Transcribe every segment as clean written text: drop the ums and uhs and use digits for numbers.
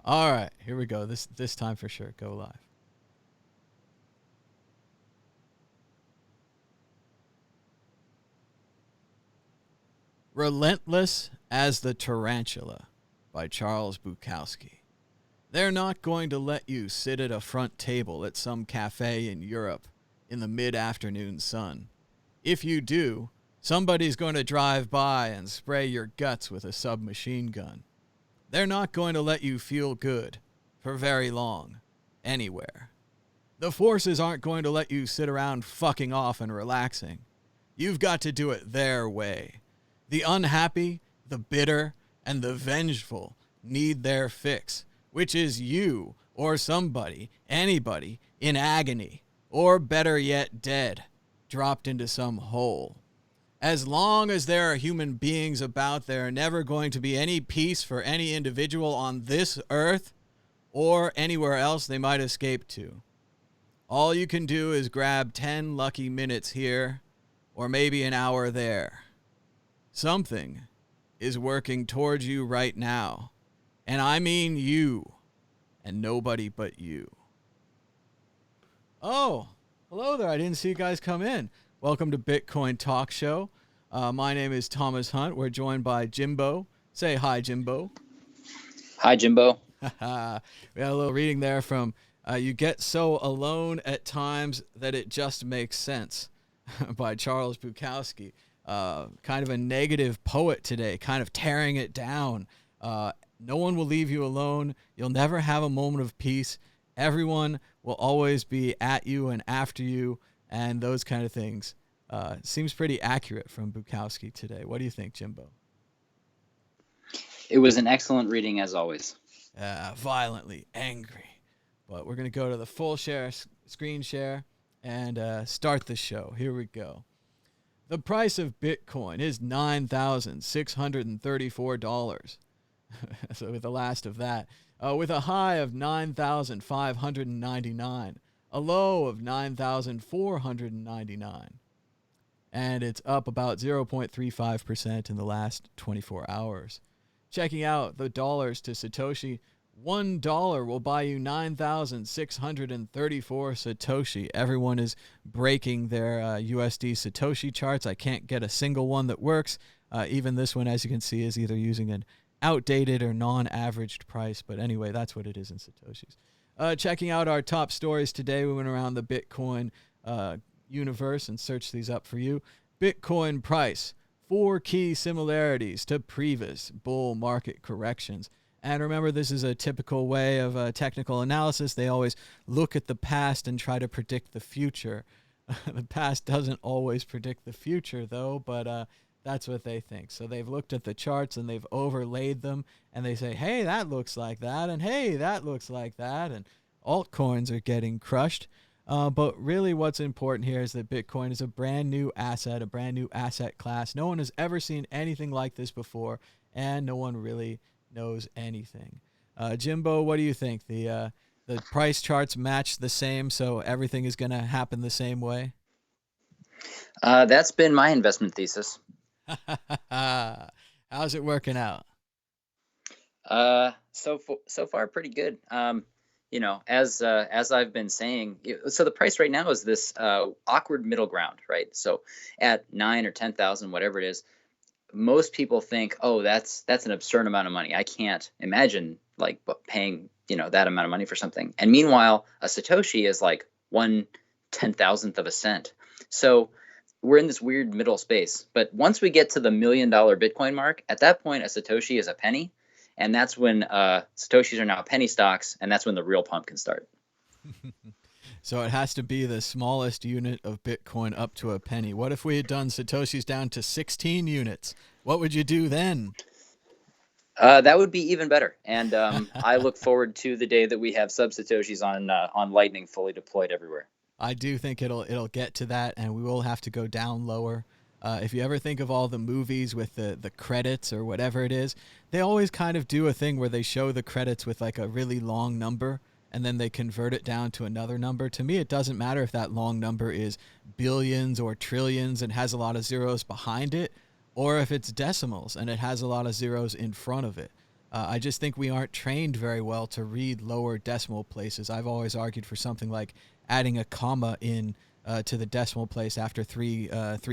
All right, here we go. This time for sure. Go live. Relentless as the Tarantula by Charles Bukowski. They're not going to let you sit at a front table at some cafe in Europe in the mid-afternoon sun. If you do, somebody's going to drive by and spray your guts with a submachine gun. They're not going to let you feel good for very long, anywhere. The forces aren't going to let you sit around fucking off and relaxing. You've got to do it their way. The unhappy, the bitter, and the vengeful need their fix, which is you or somebody, anybody, in agony, or better yet, dead, dropped into some hole. As long as there are human beings about, there are never going to be any peace for any individual on this earth or anywhere else they might escape to. All you can do is grab 10 lucky minutes here, or maybe an hour there. Something is working towards you right now, and I mean you, and nobody but you. Oh, hello there. I didn't see you guys come in. Welcome to Bitcoin Talk Show. My name is Thomas Hunt. We're joined by Jimbo. Say hi, Jimbo. Hi, Jimbo. We had a little reading there from You Get So Alone at Times That It Just Makes Sense by Charles Bukowski. Kind of a negative poet today, kind of tearing it down. No one will leave you alone. You'll never have a moment of peace. Everyone will always be at you and after you, and those kind of things. Seems pretty accurate from Bukowski today. What do you think, Jimbo? It was an excellent reading as always. Violently angry. But we're going to go to the full screen share, and start the show. Here we go. The price of Bitcoin is $9,634. So with the last of that, with a high of 9,599, a low of 9,499. And it's up about 0.35% in the last 24 hours. Checking out the dollars to Satoshi, $1 will buy you 9,634 Satoshi. Everyone is breaking their USD Satoshi charts. I can't get a single one that works. Even this one, as you can see, is either using an outdated or non-averaged price. But anyway, that's what it is in Satoshis. Checking out our top stories today, we went around the Bitcoin universe and searched these up for you. Bitcoin price, 4 key similarities to previous bull market corrections. And remember, this is a typical way of technical analysis. They always look at the past and try to predict the future. The past doesn't always predict the future, though, but that's what they think. So they've looked at the charts and they've overlaid them, and they say, hey, that looks like that, and hey, that looks like that, and altcoins are getting crushed. But really what's important here is that Bitcoin is a brand new asset, a brand new asset class. No one has ever seen anything like this before, and no one really knows anything. Jimbo, what do you think? The price charts match the same, so everything is going to happen the same way? That's been my investment thesis. How's it working out? So far, pretty good. As I've been saying, so the price right now is this awkward middle ground, right? So at 9 or 10,000, whatever it is, most people think, oh, that's an absurd amount of money. I can't imagine like paying, that amount of money for something. And meanwhile, a Satoshi is like 1/10,000th of a cent. So we're in this weird middle space. But once we get to the $1 million Bitcoin mark, at that point, a Satoshi is a penny. And that's when Satoshis are now penny stocks. And that's when the real pump can start. So it has to be the smallest unit of Bitcoin up to a penny. What if we had done Satoshis down to 16 units? What would you do then? That would be even better. And I look forward to the day that we have sub Satoshis on Lightning fully deployed everywhere. I do think it'll get to that, and we will have to go down lower. If you ever think of all the movies with the credits or whatever it is, they always kind of do a thing where they show the credits with like a really long number, and then they convert it down to another number. To me, it doesn't matter if that long number is billions or trillions and has a lot of zeros behind it, or if it's decimals and it has a lot of zeros in front of it. I just think we aren't trained very well to read lower decimal places. I've always argued for something like adding a comma in to the decimal place after three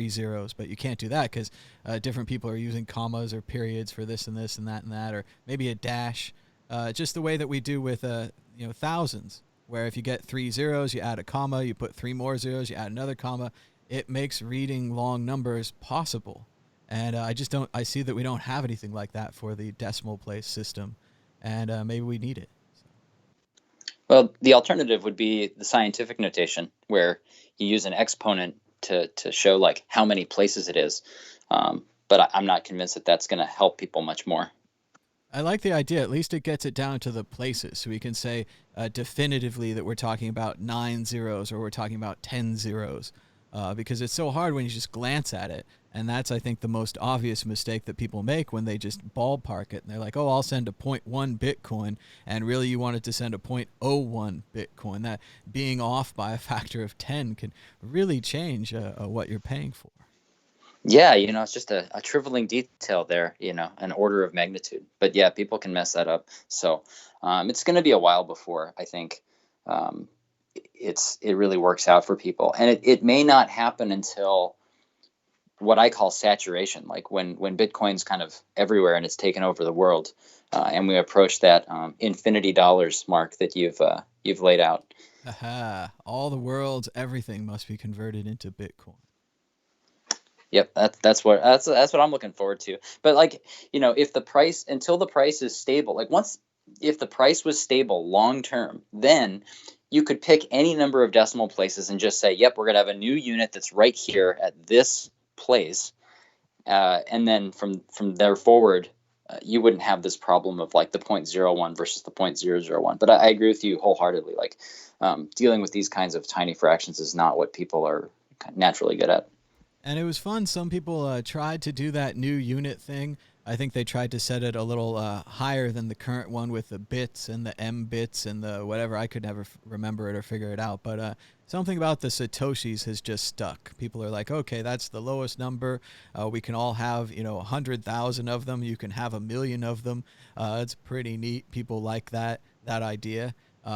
zeros, but you can't do that because different people are using commas or periods for this and this and that, or maybe a dash. Just the way that we do with thousands, where if you get 3 zeros, you add a comma, you put 3 more zeros, you add another comma. It makes reading long numbers possible. And I see that we don't have anything like that for the decimal place system, and maybe we need it. Well, the alternative would be the scientific notation, where you use an exponent to show like how many places it is. But I'm not convinced that that's going to help people much more. I like the idea. At least it gets it down to the places, so we can say definitively that we're talking about 9 zeros or we're talking about 10 zeros, because it's so hard when you just glance at it. And that's, I think, the most obvious mistake that people make when they just ballpark it. And they're like, oh, I'll send a 0.1 Bitcoin. And really you wanted to send a 0.01 Bitcoin. That being off by a factor of 10 can really change what you're paying for. Yeah, it's just a trivialing detail there, an order of magnitude. But yeah, people can mess that up. So it's going to be a while before I think it really works out for people. And it may not happen until what I call saturation, like when Bitcoin's kind of everywhere and it's taken over the world, and we approach that infinity dollars mark that you've laid out. Aha! All the world's everything must be converted into Bitcoin. Yep, that's what I'm looking forward to. But if the price until the price is stable, if the price was stable long term, then you could pick any number of decimal places and just say, yep, we're gonna have a new unit that's right here at this place, and then from there forward, you wouldn't have this problem of like the 0.01 versus the 0.001. But I agree with you wholeheartedly. Dealing with these kinds of tiny fractions is not what people are naturally good at. And it was fun. Some people tried to do that new unit thing. I think they tried to set it a little higher than the current one with the bits and the M bits and the whatever. I could never remember it or figure it out. But something about the Satoshis has just stuck. People are like, okay, that's the lowest number. We can all have, 100,000 of them. You can have 1 million of them. It's pretty neat. People like that idea.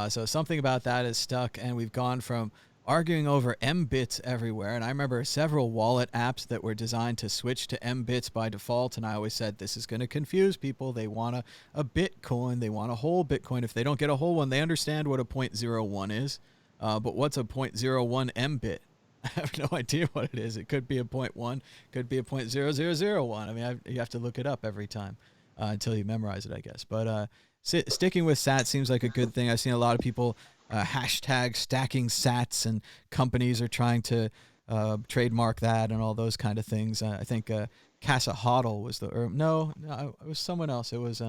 So something about that is stuck. And we've gone from arguing over M-bits everywhere. And I remember several wallet apps that were designed to switch to M-bits by default. And I always said, this is going to confuse people. They want a Bitcoin. They want a whole Bitcoin. If they don't get a whole one, they understand what a 0.01 is. But what's a 0.01 M-bit? I have no idea what it is. It could be a 0.1, could be a 0.0001. I mean, you have to look it up every time until you memorize it, I guess. But sticking with SAT seems like a good thing. I've seen a lot of people hashtag stacking sats, and companies are trying to trademark that and all those kind of things. I think Casa Hodl was no, it was someone else. It was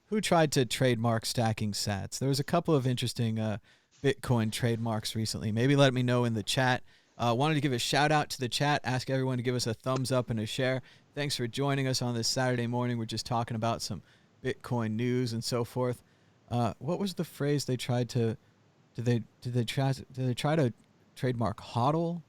who tried to trademark stacking sats. There was a couple of interesting Bitcoin trademarks recently. Maybe let me know in the chat. Wanted to give a shout out to the chat, ask everyone to give us a thumbs up and a share. Thanks for joining us on this Saturday morning. We're just talking about some Bitcoin news and so forth. What was the phrase they tried to? Did they try to trademark HODL?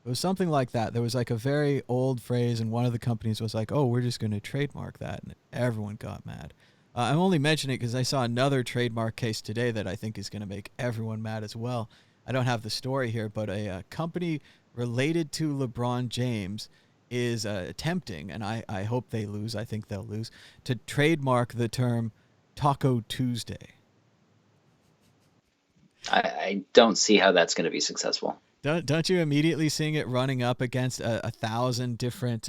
It was something like that. There was like a very old phrase, and one of the companies was like, "Oh, we're just going to trademark that," and everyone got mad. I'm only mentioning it because I saw another trademark case today that I think is going to make everyone mad as well. I don't have the story here, but a company related to LeBron James is attempting, and I hope they lose. I think they'll lose, to trademark the term Taco Tuesday. I don't see how that's going to be successful. Don't you immediately seeing it running up against a thousand different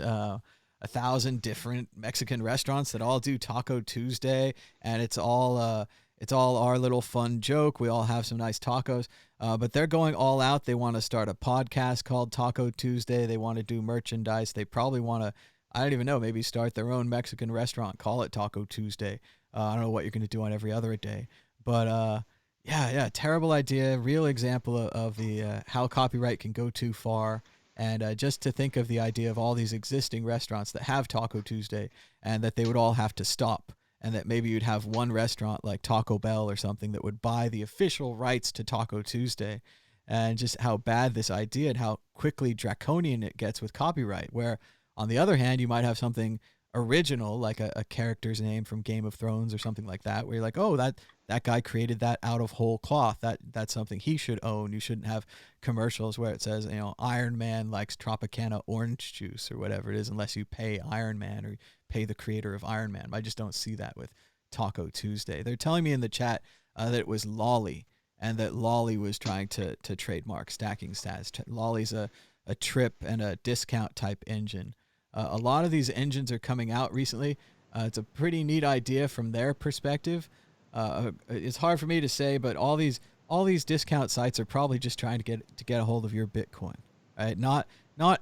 Mexican restaurants that all do Taco Tuesday, and it's all our little fun joke. We all have some nice tacos, but they're going all out. They want to start a podcast called Taco Tuesday. They want to do merchandise. They probably want to, I don't even know, maybe start their own Mexican restaurant, call it Taco Tuesday. I don't know what you're going to do on every other day, but yeah, terrible idea. Real example of the how copyright can go too far. And just to think of the idea of all these existing restaurants that have Taco Tuesday, and that they would all have to stop, and that maybe you'd have one restaurant like Taco Bell or something that would buy the official rights to Taco Tuesday, and just how bad this idea and how quickly draconian it gets with copyright. Where on the other hand, you might have something original, like a character's name from Game of Thrones or something like that, where you're like, oh, that guy created that out of whole cloth. That's something he should own. You shouldn't have commercials where it says, Iron Man likes Tropicana orange juice or whatever it is, unless you pay Iron Man or pay the creator of Iron Man. I just don't see that with Taco Tuesday. They're telling me in the chat that it was Lolly, and that Lolly was trying to trademark stacking stats. Lolly's a trip and a discount type engine. A lot of these engines are coming out recently. It's a pretty neat idea from their perspective. It's hard for me to say, but all these discount sites are probably just trying to get a hold of your Bitcoin. Right? Not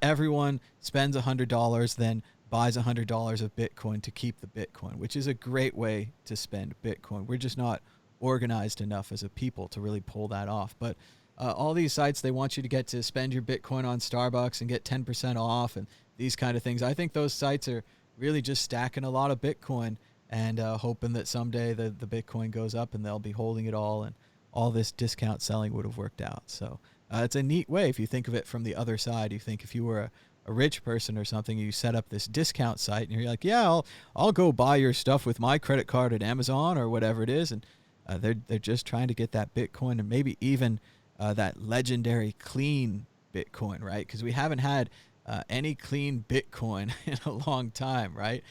everyone spends $100 then buys $100 of Bitcoin to keep the Bitcoin, which is a great way to spend Bitcoin. We're just not organized enough as a people to really pull that off. But all these sites, they want you to get to spend your Bitcoin on Starbucks and get 10% off and these kind of things. I think those sites are really just stacking a lot of Bitcoin and hoping that someday the Bitcoin goes up and they'll be holding it all, and all this discount selling would have worked out. So it's a neat way if you think of it from the other side. You think if you were a rich person or something, you set up this discount site and you're like, yeah, I'll go buy your stuff with my credit card at Amazon or whatever it is. And they're just trying to get that Bitcoin, and maybe even that legendary clean Bitcoin, right? Because we haven't had any clean Bitcoin in a long time, right?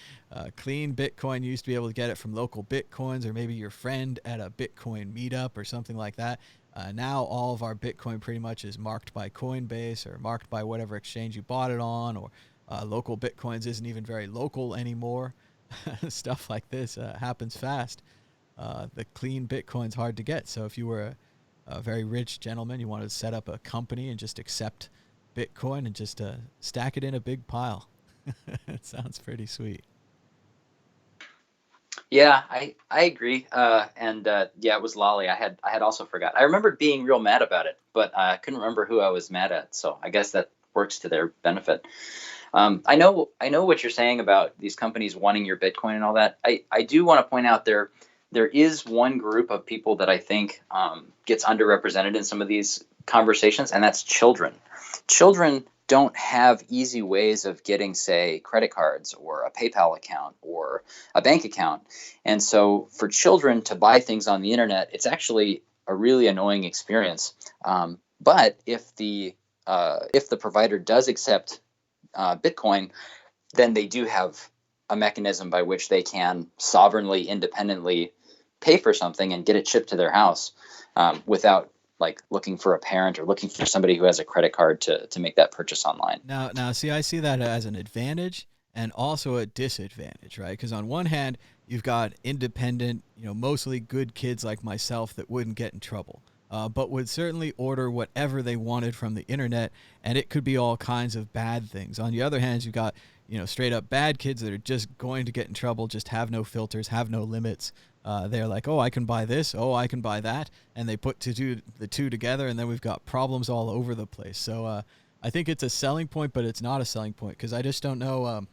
Clean Bitcoin, you used to be able to get it from local Bitcoins or maybe your friend at a Bitcoin meetup or something like that. Now all of our Bitcoin pretty much is marked by Coinbase or marked by whatever exchange you bought it on, or local Bitcoins isn't even very local anymore. Stuff like this happens fast. The clean Bitcoin's hard to get. So if you were a very rich gentleman, you wanted to set up a company and just accept Bitcoin and just stack it in a big pile. It sounds pretty sweet. Yeah, I agree. Yeah, it was Lolly. I had also forgot. I remembered being real mad about it, but I couldn't remember who I was mad at. So I guess that works to their benefit. I know what you're saying about these companies wanting your Bitcoin and all that. I do want to point out there is one group of people that I think gets underrepresented in some of these conversations, and that's children. Children don't have easy ways of getting, say, credit cards or a PayPal account or a bank account. And so for children to buy things on the internet, it's actually a really annoying experience. But if the provider does accept Bitcoin, then they do have a mechanism by which they can sovereignly, independently pay for something and get it shipped to their house without like looking for a parent or looking for somebody who has a credit card to make that purchase online. Now, see, I see that as an advantage and also a disadvantage, right? Because on one hand, you've got independent, mostly good kids like myself that wouldn't get in trouble, but would certainly order whatever they wanted from the internet, and it could be all kinds of bad things. On the other hand, you've got, straight up bad kids that are just going to get in trouble, just have no filters, have no limits. They're like, oh, I can buy this, oh, I can buy that, and they put the two together, and then we've got problems all over the place. So I think it's a selling point, but it's not a selling point because I just don't know.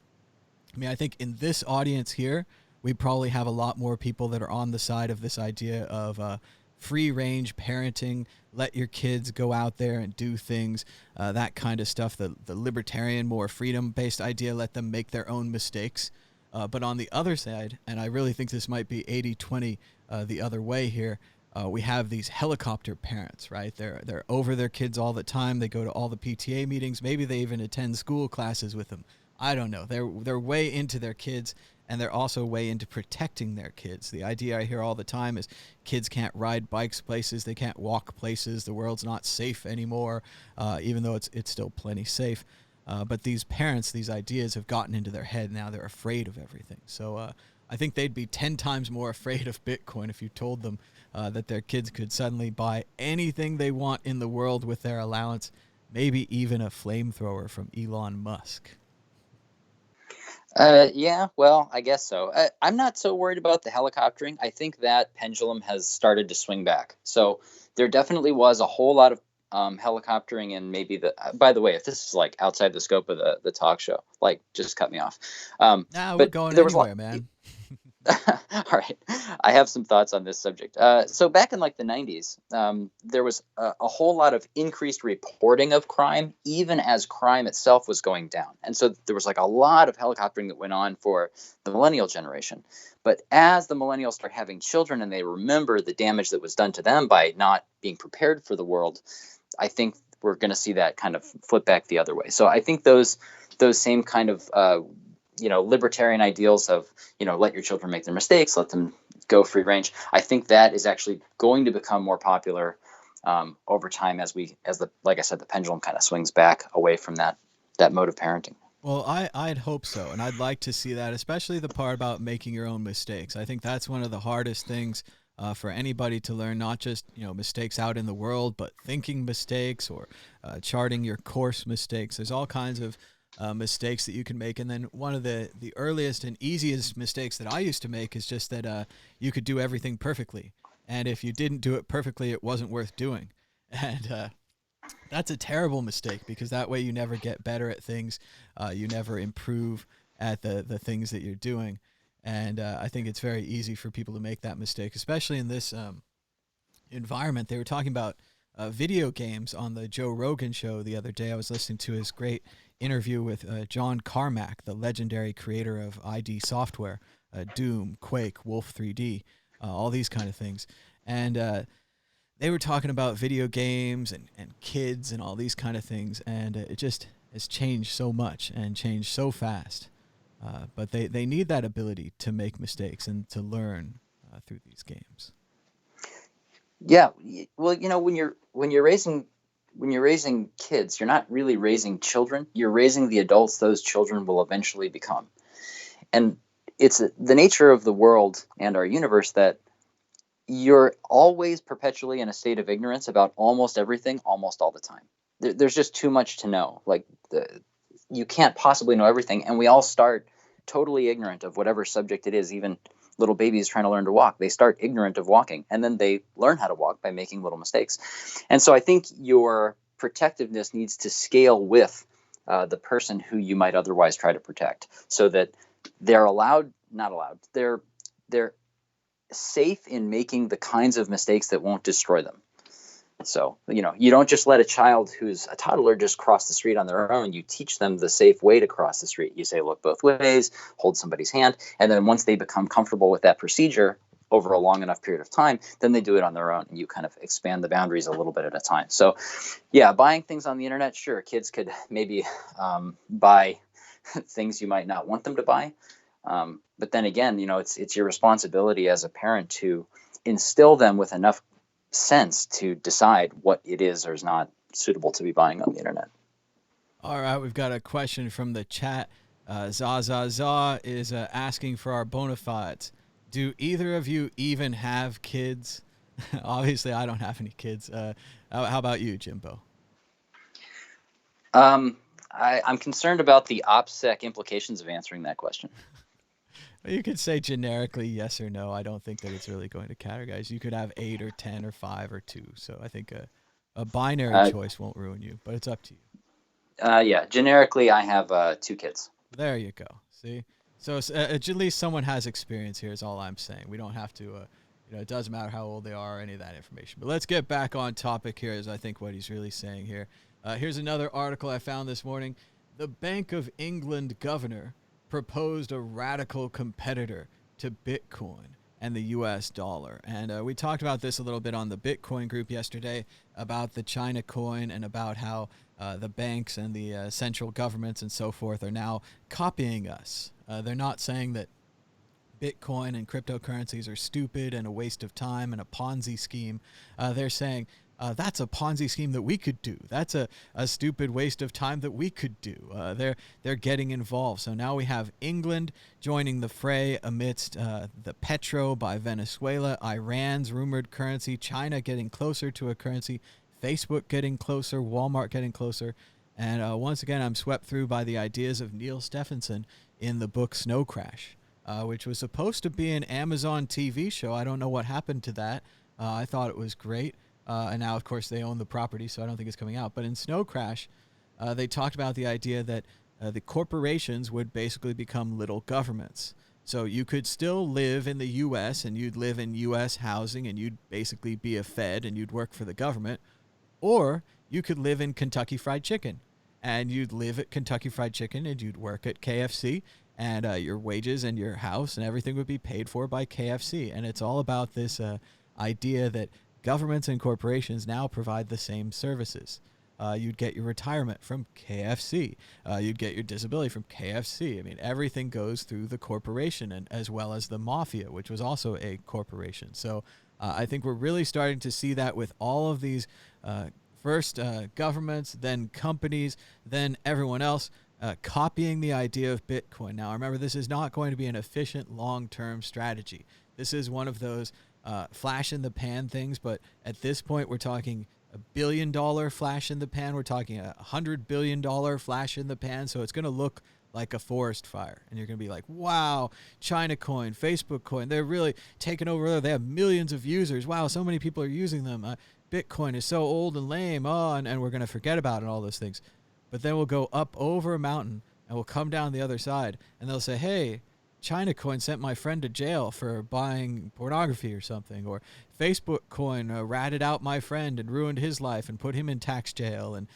I think in this audience here, we probably have a lot more people that are on the side of this idea of free-range parenting, let your kids go out there and do things, that kind of stuff, the libertarian, more freedom-based idea, let them make their own mistakes. But on the other side, and I really think this might be 80-20 the other way here, we have these helicopter parents, right? They're over their kids all the time. They go to all the PTA meetings. Maybe they even attend school classes with them. I don't know. They're way into their kids, and they're also way into protecting their kids. The idea I hear all the time is kids can't ride bikes places. They can't walk places. The world's not safe anymore, even though it's still plenty safe. But these parents, these ideas have gotten into their head. Now they're afraid of everything. So I think they'd be 10 times more afraid of Bitcoin if you told them that their kids could suddenly buy anything they want in the world with their allowance, maybe even a flamethrower from Elon Musk. Yeah, well, I guess so. I'm not so worried about the helicoptering. I think that pendulum has started to swing back. So there definitely was a whole lot of helicoptering, and maybe by the way, if this is like outside the scope of the talk show, like just cut me off. We're going anywhere, man. All right, I have some thoughts on this subject. So back in like the 90s, there was a whole lot of increased reporting of crime, even as crime itself was going down. And so there was like a lot of helicoptering that went on for the millennial generation. But as the millennials start having children and they remember the damage that was done to them by not being prepared for the world, I think we're going to see that kind of flip back the other way. So I think those same kind of libertarian ideals of, let your children make their mistakes, let them go free range. I think that is actually going to become more popular over time as like I said, the pendulum kind of swings back away from that mode of parenting. Well, I'd hope so, and I'd like to see that, especially the part about making your own mistakes. I think that's one of the hardest things for anybody to learn, not just mistakes out in the world, but thinking mistakes or charting your course mistakes. There's all kinds of mistakes that you can make, and then one of the earliest and easiest mistakes that I used to make is just that you could do everything perfectly, and if you didn't do it perfectly, it wasn't worth doing, and that's a terrible mistake because that way you never get better at things, you never improve at the things that you're doing, and I think it's very easy for people to make that mistake, especially in this environment. They were talking about video games on the Joe Rogan show the other day. I was listening to his great interview with John Carmack, the legendary creator of ID Software, Doom, Quake, Wolf 3D, all these kind of things. And they were talking about video games and kids and all these kind of things. And it just has changed so much and changed so fast. But they need that ability to make mistakes and to learn through these games. Yeah. Well, when you're raising kids, you're not really raising children. You're raising the adults those children will eventually become. And it's the nature of the world and our universe that you're always perpetually in a state of ignorance about almost everything, almost all the time. There's just too much to know. Like you can't possibly know everything. And we all start totally ignorant of whatever subject it is, even little babies trying to learn to walk. They start ignorant of walking, and then they learn how to walk by making little mistakes. And so I think your protectiveness needs to scale with the person who you might otherwise try to protect, so that they're they're safe in making the kinds of mistakes that won't destroy them. So, you don't just let a child who's a toddler just cross the street on their own. You teach them the safe way to cross the street. You say, look both ways, hold somebody's hand. And then once they become comfortable with that procedure over a long enough period of time, then they do it on their own. And you kind of expand the boundaries a little bit at a time. So, yeah, buying things on the internet, sure, kids could maybe buy things you might not want them to buy. But then again, it's your responsibility as a parent to instill them with enough sense to decide what it is or is not suitable to be buying on the internet. All right, we've got a question from the chat. Zaza is asking for our bona fides. Do either of you even have kids? Obviously, I don't have any kids. How about you, Jimbo? I'm concerned about the OPSEC implications of answering that question. You could say generically yes or no. I don't think that it's really going to categorize. You could have 8 or 10 or 5 or 2. So I think a binary choice won't ruin you, but it's up to you. Yeah, generically, I have 2 kids. There you go. See? So at least someone has experience here is all I'm saying. We don't have to, it doesn't matter how old they are or any of that information. But let's get back on topic here is I think what he's really saying here. Here's another article I found this morning. The Bank of England governor proposed a radical competitor to Bitcoin and the US dollar. And we talked about this a little bit on the Bitcoin group yesterday about the China coin and about how the banks and the central governments and so forth are now copying us. They're not saying that Bitcoin and cryptocurrencies are stupid and a waste of time and a Ponzi scheme. They're saying that's a Ponzi scheme that we could do. That's a stupid waste of time that we could do. They're getting involved. So now we have England joining the fray amidst the petro by Venezuela, Iran's rumored currency, China getting closer to a currency, Facebook getting closer, Walmart getting closer. And once again, I'm swept through by the ideas of Neil Stephenson in the book Snow Crash, which was supposed to be an Amazon TV show. I don't know what happened to that. I thought it was great. And now, of course, they own the property, so I don't think it's coming out. But in Snow Crash, they talked about the idea that the corporations would basically become little governments. So you could still live in the US and you'd live in US housing and you'd basically be a Fed and you'd work for the government. Or you could live in Kentucky Fried Chicken and you'd live at Kentucky Fried Chicken and you'd work at KFC, and your wages and your house and everything would be paid for by KFC. And it's all about this idea that governments and corporations now provide the same services. You'd get your retirement from KFC. You'd get your disability from KFC. I mean, everything goes through the corporation, and as well as the mafia, which was also a corporation. So I think we're really starting to see that with all of these first governments, then companies, then everyone else copying the idea of Bitcoin. Now, remember, this is not going to be an efficient long-term strategy. This is one of those flash in the pan things, but at this point, we're talking $1 billion flash in the pan. We're talking $100 billion flash in the pan. So it's going to look like a forest fire. And you're going to be like, wow, China Coin, Facebook Coin, they're really taking over there. They have millions of users. Wow, so many people are using them. Bitcoin is so old and lame. Oh, and we're going to forget about it, all those things. But then we'll go up over a mountain and we'll come down the other side. And they'll say, hey, China Coin sent my friend to jail for buying pornography or something, or Facebook Coin ratted out my friend and ruined his life and put him in tax jail, and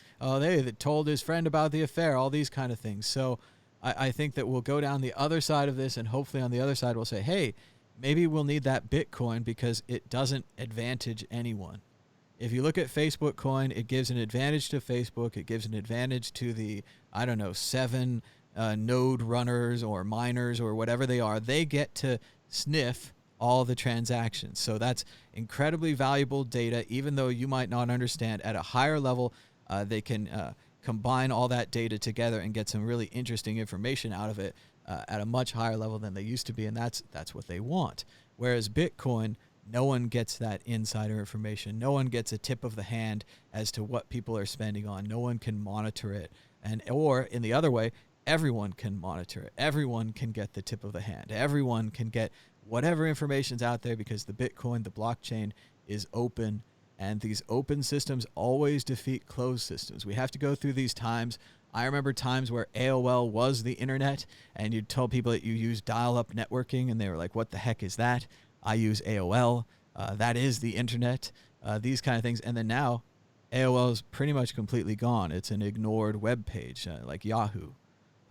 they told his friend about the affair, all these kind of things. So I think that we'll go down the other side of this, and hopefully on the other side we'll say, hey, maybe we'll need that Bitcoin because it doesn't advantage anyone. If you look at Facebook Coin, it gives an advantage to Facebook. It gives an advantage to the, 7 node runners or miners or whatever they are. They get to sniff all the transactions. So that's incredibly valuable data, even though you might not understand. At a higher level, they can combine all that data together and get some really interesting information out of it at a much higher level than they used to be, and that's what they want. Whereas Bitcoin, no one gets that insider information. No one gets a tip of the hand as to what people are spending on. No one can monitor it. Or in the other way, everyone can monitor it. Everyone can get the tip of the hand. Everyone can get whatever information's out there because the Bitcoin, the blockchain, is open, and these open systems always defeat closed systems. We have to go through these times. I remember times where AOL was the internet, and you'd tell people that you use dial-up networking, and they were like, what the heck is that? I use AOL. That is the internet. These kind of things. And then now, AOL is pretty much completely gone. It's an ignored web page like Yahoo.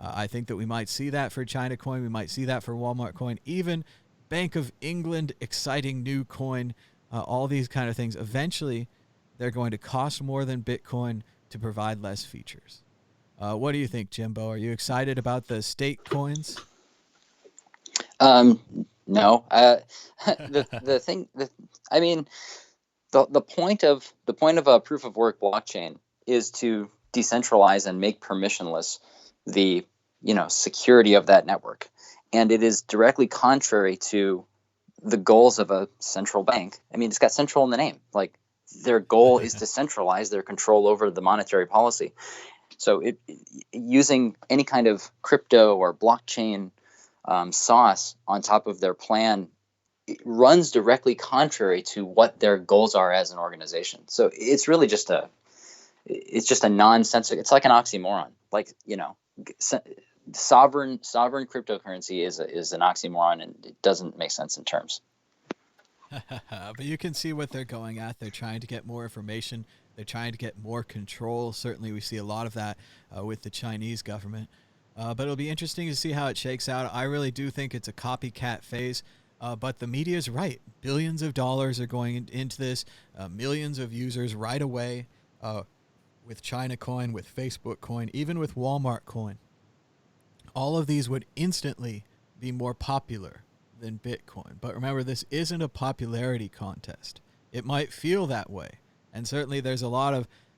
I think that we might see that for China Coin. We might see that for Walmart Coin. Even Bank of England, exciting new coin. All these kind of things. Eventually, they're going to cost more than Bitcoin to provide less features. What do you think, Jimbo? Are you excited about the state coins? No. The thing, the point of a proof of work blockchain is to decentralize and make permissionless the security of that network, and it is directly contrary to the goals of a central bank. I mean, it's got central in the name. Like, their goal is to centralize their control over the monetary policy. So using any kind of crypto or blockchain sauce on top of their plan, it runs directly contrary to what their goals are as an organization. So it's really just a nonsensical. It's like an oxymoron. Like, sovereign cryptocurrency is an oxymoron, and it doesn't make sense in terms. But you can see what they're going at. They're trying to get more information. They're trying to get more control. Certainly, we see a lot of that with the Chinese government. But it'll be interesting to see how it shakes out. I really do think it's a copycat phase. But the media is right. Billions of dollars are going into this. Millions of users right away with China Coin, with Facebook Coin, even with Walmart Coin. All of these would instantly be more popular than Bitcoin. But remember, this isn't a popularity contest. It might feel that way. And certainly there's a lot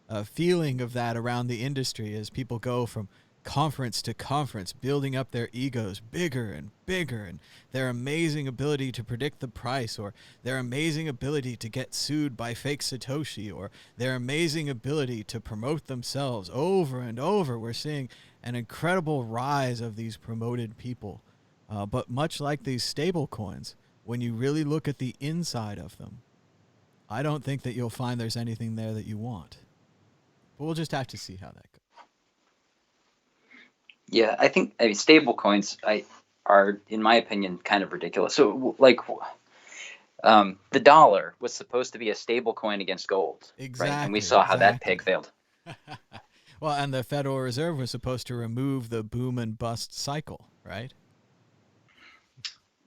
of feeling of that around the industry as people go from conference to conference, building up their egos bigger and bigger, and their amazing ability to predict the price, or their amazing ability to get sued by fake Satoshi, or their amazing ability to promote themselves over and over. We're seeing an incredible rise of these promoted people. But much like these stable coins, when you really look at the inside of them, I don't think that you'll find there's anything there that you want. But we'll just have to see how that goes. Yeah, I mean, stable coins, are, in my opinion, kind of ridiculous. So, like, the dollar was supposed to be a stable coin against gold, right? And we Exactly, saw how that peg exactly. failed. Well, and the Federal Reserve was supposed to remove the boom and bust cycle, right?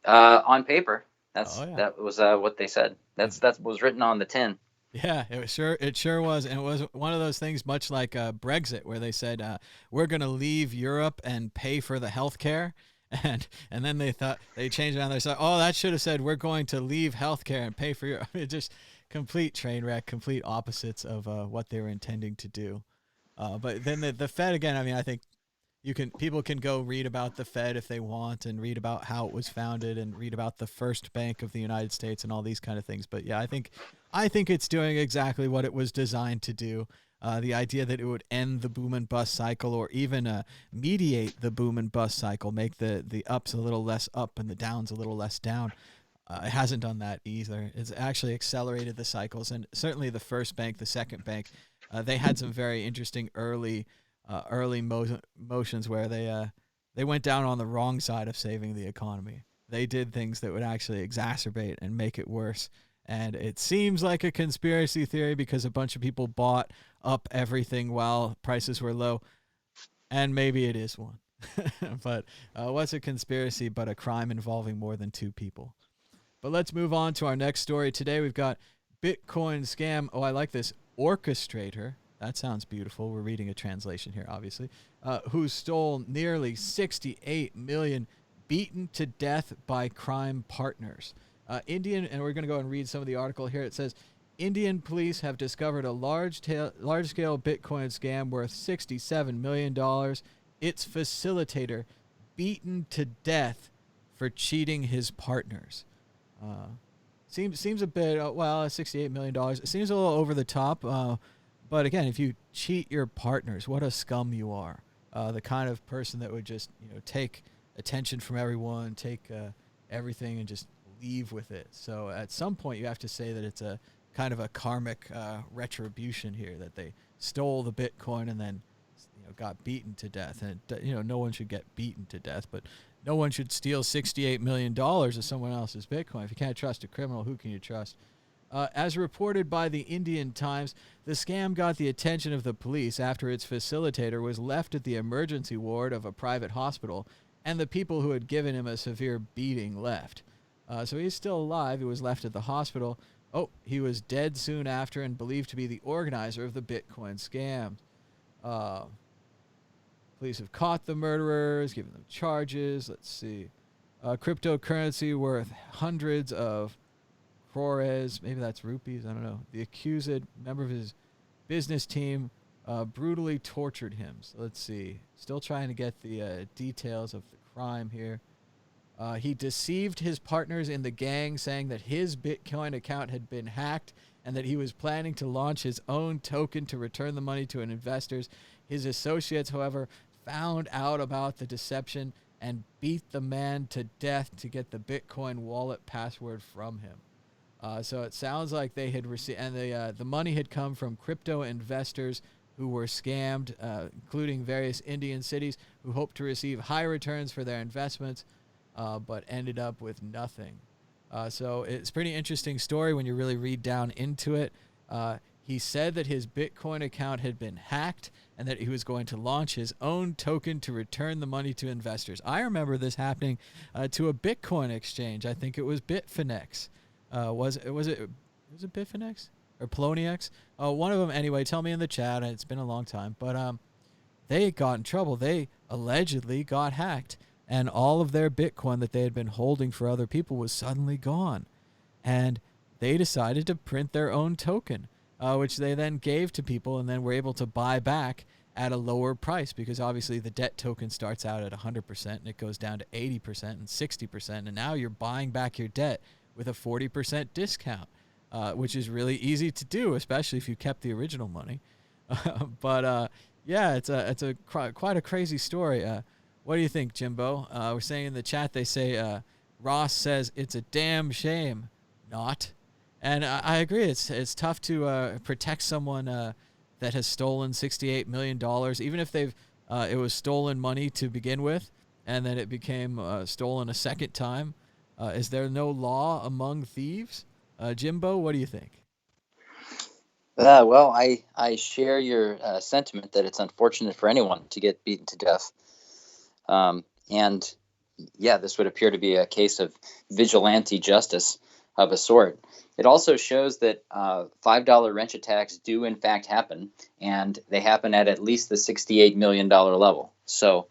On paper, Oh yeah. that was what they said. That was written on the tin. Yeah, it sure was, and it was one of those things, much like Brexit, where they said we're going to leave Europe and pay for the health care, and then they thought they changed it, and they said, oh, that should have said we're going to leave health care and pay for Europe. It just complete train wreck, complete opposites of what they were intending to do. But then the Fed again. I mean, I think people can go read about the Fed if they want, and read about how it was founded, and read about the first bank of the United States and all these kind of things. But yeah, I think it's doing exactly what it was designed to do. The idea that it would end the boom and bust cycle, or even mediate the boom and bust cycle, make the ups a little less up and the downs a little less down. It hasn't done that either. It's actually accelerated the cycles, and certainly the first bank, the second bank, they had some very interesting early motions where they went down on the wrong side of saving the economy. They did things that would actually exacerbate and make it worse. And it seems like a conspiracy theory because a bunch of people bought up everything while prices were low, and maybe it is one. But what's a conspiracy but a crime involving more than two people? But let's move on to our next story. Today we've got Bitcoin scam. Oh, I like this. Orchestrator. That sounds beautiful. We're reading a translation here, obviously. Who stole nearly 68 million, beaten to death by crime partners. And we're going to go and read some of the article here. It says, Indian police have discovered a large-scale Bitcoin scam worth $67 million. Its facilitator beaten to death for cheating his partners. Seems a bit, $68 million. It seems a little over the top. But again, if you cheat your partners, what a scum you are. The kind of person that would just, take attention from everyone, take everything and just leave with it. So at some point you have to say that it's a kind of a karmic retribution here, that they stole the Bitcoin and then got beaten to death. And no one should get beaten to death, but no one should steal $68 million of someone else's Bitcoin. If you can't trust a criminal, who can you trust? As reported by the Indian Times, the scam got the attention of the police after its facilitator was left at the emergency ward of a private hospital, and the people who had given him a severe beating left. So he's still alive. He was left at the hospital. Oh, he was dead soon after and believed to be the organizer of the Bitcoin scam. Police have caught the murderers, given them charges. Let's see. Cryptocurrency worth hundreds of crores, maybe that's rupees, I don't know. The accused member of his business team brutally tortured him. So let's see. Still trying to get the details of the crime here. He deceived his partners in the gang, saying that his Bitcoin account had been hacked and that he was planning to launch his own token to return the money to investors. His associates, however, found out about the deception and beat the man to death to get the Bitcoin wallet password from him. So it sounds like they had received, and the money had come from crypto investors who were scammed, including various Indian cities, who hoped to receive high returns for their investments, but ended up with nothing. So it's a pretty interesting story when you really read down into it. He said that his Bitcoin account had been hacked and that he was going to launch his own token to return the money to investors. I remember this happening to a Bitcoin exchange. I think it was Bitfinex. Was it Bitfinex or Poloniex? One of them anyway. Tell me in the chat. It's been a long time, but they got in trouble. They allegedly got hacked, and all of their Bitcoin that they had been holding for other people was suddenly gone, and they decided to print their own token, which they then gave to people, and then were able to buy back at a lower price, because obviously the debt token starts out at 100% and it goes down to 80% and 60%, and now you're buying back your debt with a 40% discount, which is really easy to do, especially if you kept the original money. But yeah, it's quite a crazy story. What do you think, Jimbo? We're saying in the chat, they say Ross says it's a damn shame. Not. And I agree. It's tough to protect someone that has stolen $68 million, even if it was stolen money to begin with, and then it became stolen a second time. Is there no law among thieves? Jimbo, what do you think? Well, I share your sentiment that it's unfortunate for anyone to get beaten to death. And yeah, this would appear to be a case of vigilante justice of a sort. It also shows that $5 wrench attacks do in fact happen, and they happen at least the $68 million level. So,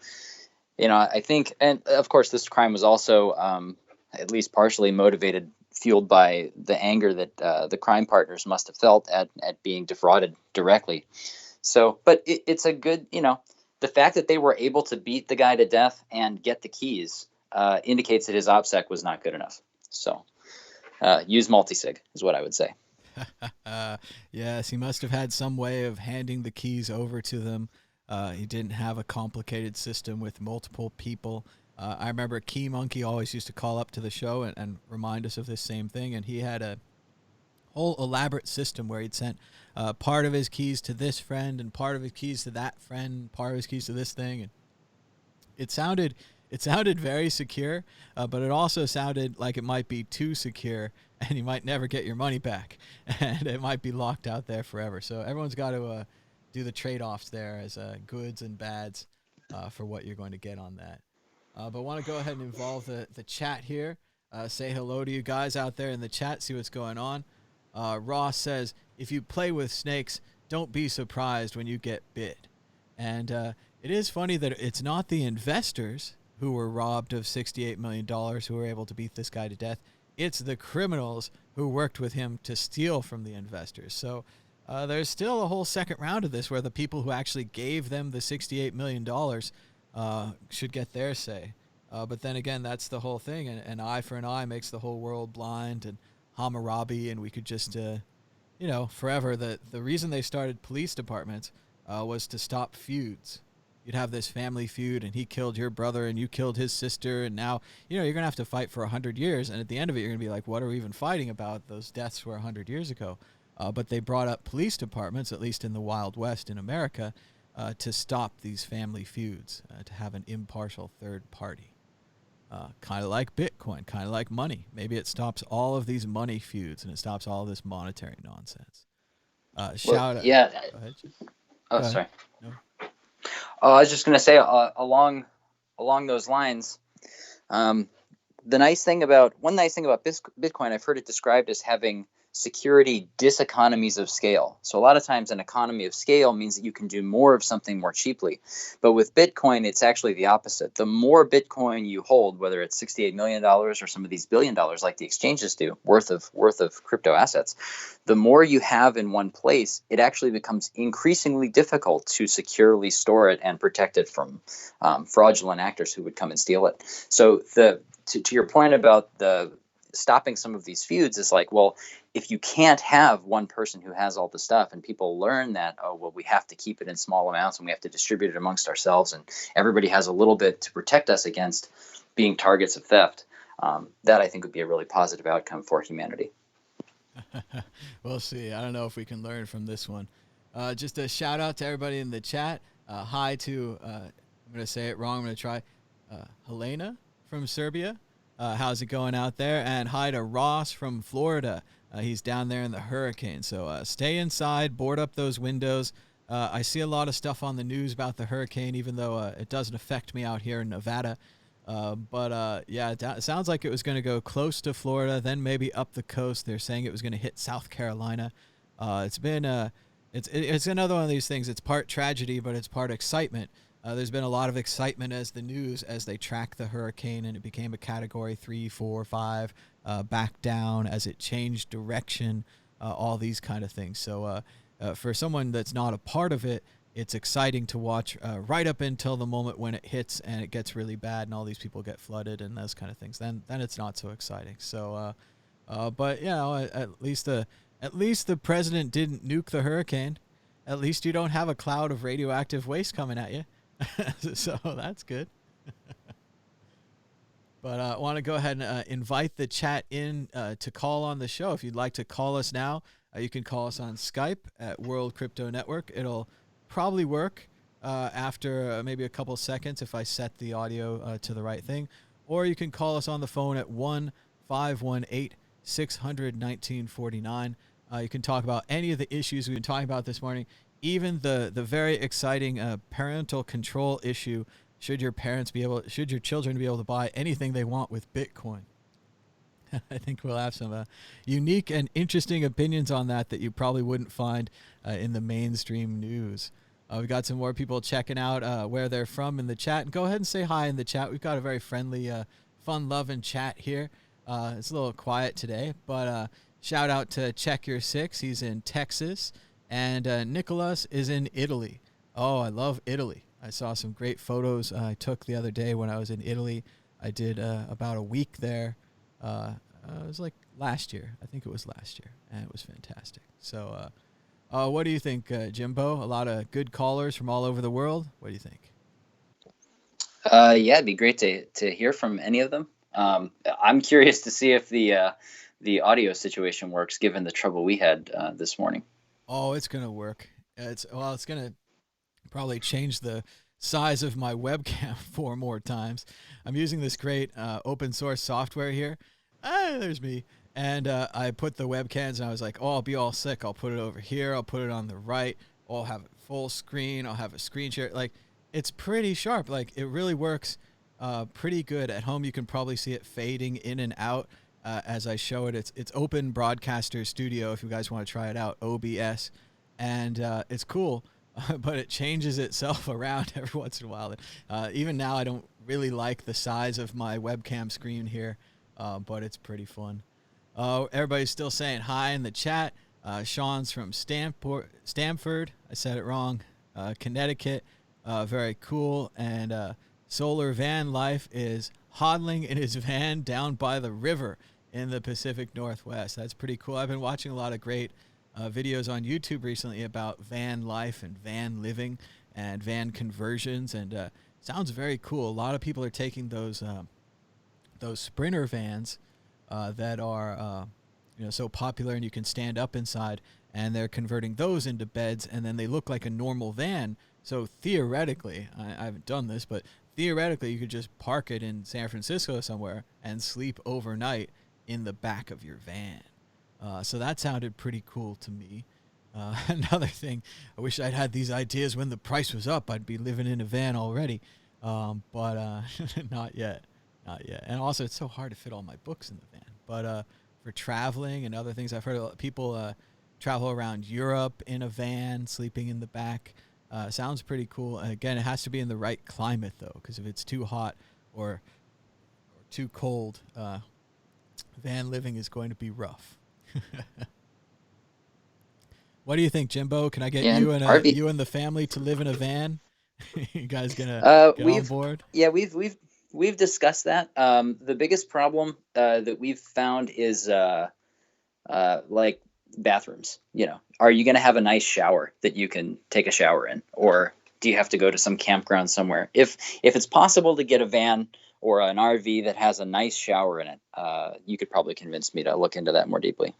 I think, and of course, this crime was also at least partially motivated, fueled by the anger that the crime partners must have felt at being defrauded directly. So, but it's a good, the fact that they were able to beat the guy to death and get the keys indicates that his OPSEC was not good enough. So, use multisig is what I would say. Yes, he must have had some way of handing the keys over to them. He didn't have a complicated system with multiple people. I remember Key Monkey always used to call up to the show and remind us of this same thing, and he had a whole elaborate system where he'd sent part of his keys to this friend and part of his keys to that friend, part of his keys to this thing, and it sounded very secure, but it also sounded like it might be too secure, and you might never get your money back, and it might be locked out there forever. So everyone's got to do the trade-offs there as goods and bads for what you're going to get on that. But I want to go ahead and involve the chat here. Say hello to you guys out there in the chat, see what's going on. Ross says, if you play with snakes, don't be surprised when you get bit. And it is funny that it's not the investors who were robbed of $68 million who were able to beat this guy to death. It's the criminals who worked with him to steal from the investors. So there's still a whole second round of this where the people who actually gave them the $68 million should get their say. But then again, that's the whole thing. An eye for an eye makes the whole world blind, and Hammurabi, and we could just, forever. The reason they started police departments was to stop feuds. You'd have this family feud, and he killed your brother, and you killed his sister, and now, you're going to have to fight for 100 years, and at the end of it, you're going to be like, what are we even fighting about? Those deaths were 100 years ago. But they brought up police departments, at least in the Wild West in America, to stop these family feuds, to have an impartial third party. Kind of like Bitcoin, kind of like money. Maybe it stops all of these money feuds, and it stops all this monetary nonsense. Shout out. Yeah. Go ahead. Oh, sorry. No. I was just going to say along those lines, one nice thing about Bitcoin, I've heard it described as having security diseconomies of scale. So a lot of times an economy of scale means that you can do more of something more cheaply. But with Bitcoin, it's actually the opposite. The more Bitcoin you hold, whether it's $68 million or some of these $1 billion like the exchanges do, worth of crypto assets, the more you have in one place, it actually becomes increasingly difficult to securely store it and protect it from fraudulent actors who would come and steal it. So to your point about the stopping some of these feuds is like, well, if you can't have one person who has all the stuff and people learn that, we have to keep it in small amounts and we have to distribute it amongst ourselves and everybody has a little bit to protect us against being targets of theft, that I think would be a really positive outcome for humanity. We'll see. I don't know if we can learn from this one. Just a shout out to everybody in the chat. Hi to, I'm going to say it wrong. I'm going to try Helena from Serbia. How's it going out there? And hi to Ross from Florida. He's down there in the hurricane. So stay inside, board up those windows. I see a lot of stuff on the news about the hurricane, even though it doesn't affect me out here in Nevada. It sounds like it was going to go close to Florida, then maybe up the coast. They're saying it was going to hit South Carolina. It's another one of these things. It's part tragedy, but it's part excitement. There's been a lot of excitement as they track the hurricane, and it became a category 3, 4, 5, back down as it changed direction, all these kind of things. So for someone that's not a part of it, it's exciting to watch right up until the moment when it hits and it gets really bad and all these people get flooded and those kind of things. Then it's not so exciting. So, but at least the president didn't nuke the hurricane. At least you don't have a cloud of radioactive waste coming at you. So that's good. But I want to go ahead and invite the chat in to call on the show. If you'd like to call us now, you can call us on Skype at World Crypto Network. It'll probably work. after maybe a couple seconds if I set the audio to the right thing. Or you can call us on the phone at 1-518-600-1949. You can talk about any of the issues we've been talking about this morning, even the very exciting parental control issue. Should your children be able to buy anything they want with Bitcoin? I think we'll have some unique and interesting opinions on that you probably wouldn't find in the mainstream news. We've got some more people checking out where they're from in the chat. And go ahead and say hi in the chat. We've got a very friendly, fun-loving chat here. It's a little quiet today, but shout out to Check Your Six. He's in Texas. And Nicholas is in Italy. Oh, I love Italy. I saw some great photos I took the other day when I was in Italy. I did about a week there. It was like last year. I think it was last year. And it was fantastic. So, what do you think, Jimbo? A lot of good callers from all over the world. What do you think? Yeah, it'd be great to hear from any of them. I'm curious to see if the audio situation works, given the trouble we had this morning. Oh, it's gonna work. It's gonna probably change the size of my webcam 4 more times. I'm using this great open source software here. There's me. And I put the webcams, and I was like, oh, I'll be all sick. I'll put it over here. I'll put it on the right. I'll have it full screen. I'll have a screen share. Like, it's pretty sharp. Like, it really works pretty good. At home, you can probably see it fading in and out as I show it. It's Open Broadcaster Studio, if you guys want to try it out, OBS. And it's cool, but it changes itself around every once in a while. Even now, I don't really like the size of my webcam screen here, but it's pretty fun. Everybody's still saying hi in the chat. Sean's from Stamford. I said it wrong. Connecticut. Very cool. And Solar Van Life is hodling in his van down by the river in the Pacific Northwest. That's pretty cool. I've been watching a lot of great videos on YouTube recently about van life and van living and van conversions. And sounds very cool. A lot of people are taking those Sprinter vans that are so popular, and you can stand up inside, and they're converting those into beds, and then they look like a normal van. So theoretically, I haven't done this, but theoretically you could just park it in San Francisco somewhere and sleep overnight in the back of your van. So that sounded pretty cool to me. Another thing, I wish I'd had these ideas when the price was up. I'd be living in a van already, but not yet. Not yet. And also, it's so hard to fit all my books in the van. But for traveling and other things, I've heard a lot of people travel around Europe in a van, sleeping in the back. Sounds pretty cool. And again, it has to be in the right climate, though, because if it's too hot or too cold, van living is going to be rough. What do you think, Jimbo? Can I get you and the family to live in a van? You guys gonna get on board? Yeah, we've discussed that. The biggest problem that we've found is like bathrooms. Are you going to have a nice shower that you can take a shower in, or do you have to go to some campground somewhere? If it's possible to get a van or an RV that has a nice shower in it, you could probably convince me to look into that more deeply.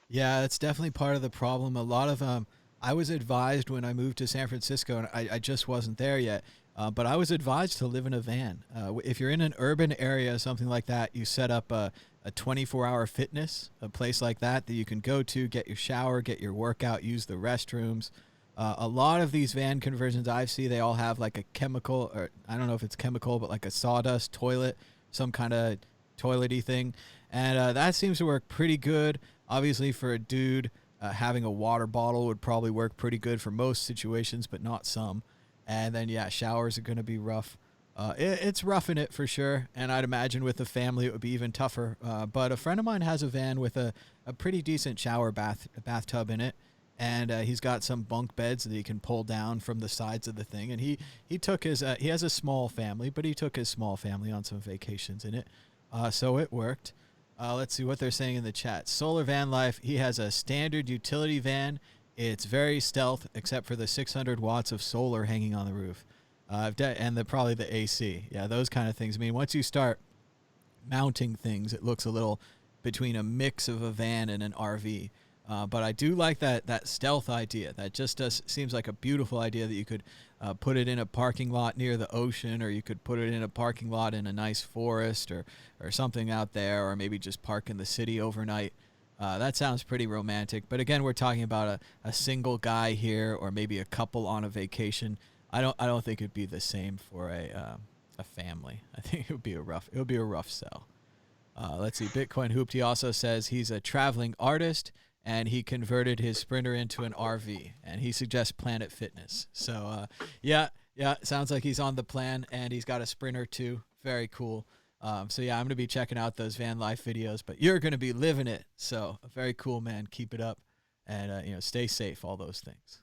Yeah, that's definitely part of the problem. A lot of I was advised when I moved to San Francisco, and I just wasn't there yet. But I was advised to live in a van. If you're in an urban area, something like that, you set up a 24-hour fitness, a place like that you can go to, get your shower, get your workout, use the restrooms. A lot of these van conversions I've seen, they all have like a chemical, or I don't know if it's chemical, but like a sawdust toilet, some kind of toilety thing. And that seems to work pretty good. Obviously, for a dude, having a water bottle would probably work pretty good for most situations, but not some. And then, yeah, showers are going to be rough. It's roughing it for sure. And I'd imagine with a family, it would be even tougher. But a friend of mine has a van with a pretty decent bathtub in it. And he's got some bunk beds that he can pull down from the sides of the thing. And he took his, he has a small family, but he took his small family on some vacations in it. So it worked. Let's see what they're saying in the chat. Solar Van Life, he has a standard utility van. It's very stealth, except for the 600 watts of solar hanging on the roof. And probably the AC. Yeah, those kind of things. I mean, once you start mounting things, it looks a little between a mix of a van and an RV. But I do like that stealth idea. That just seems like a beautiful idea that you could put it in a parking lot near the ocean, or you could put it in a parking lot in a nice forest, or something out there, or maybe just park in the city overnight. That sounds pretty romantic. But again, we're talking about a single guy here, or maybe a couple on a vacation. I don't think it'd be the same for a family. I think it would be a rough sell. Let's see. Bitcoin Hooped, he also says he's a traveling artist and he converted his Sprinter into an RV, and he suggests Planet Fitness. So, yeah, sounds like he's on the plan, and he's got a Sprinter too. Very cool. So yeah, I'm going to be checking out those van life videos, but you're going to be living it. So very cool, man. Keep it up, and stay safe, all those things.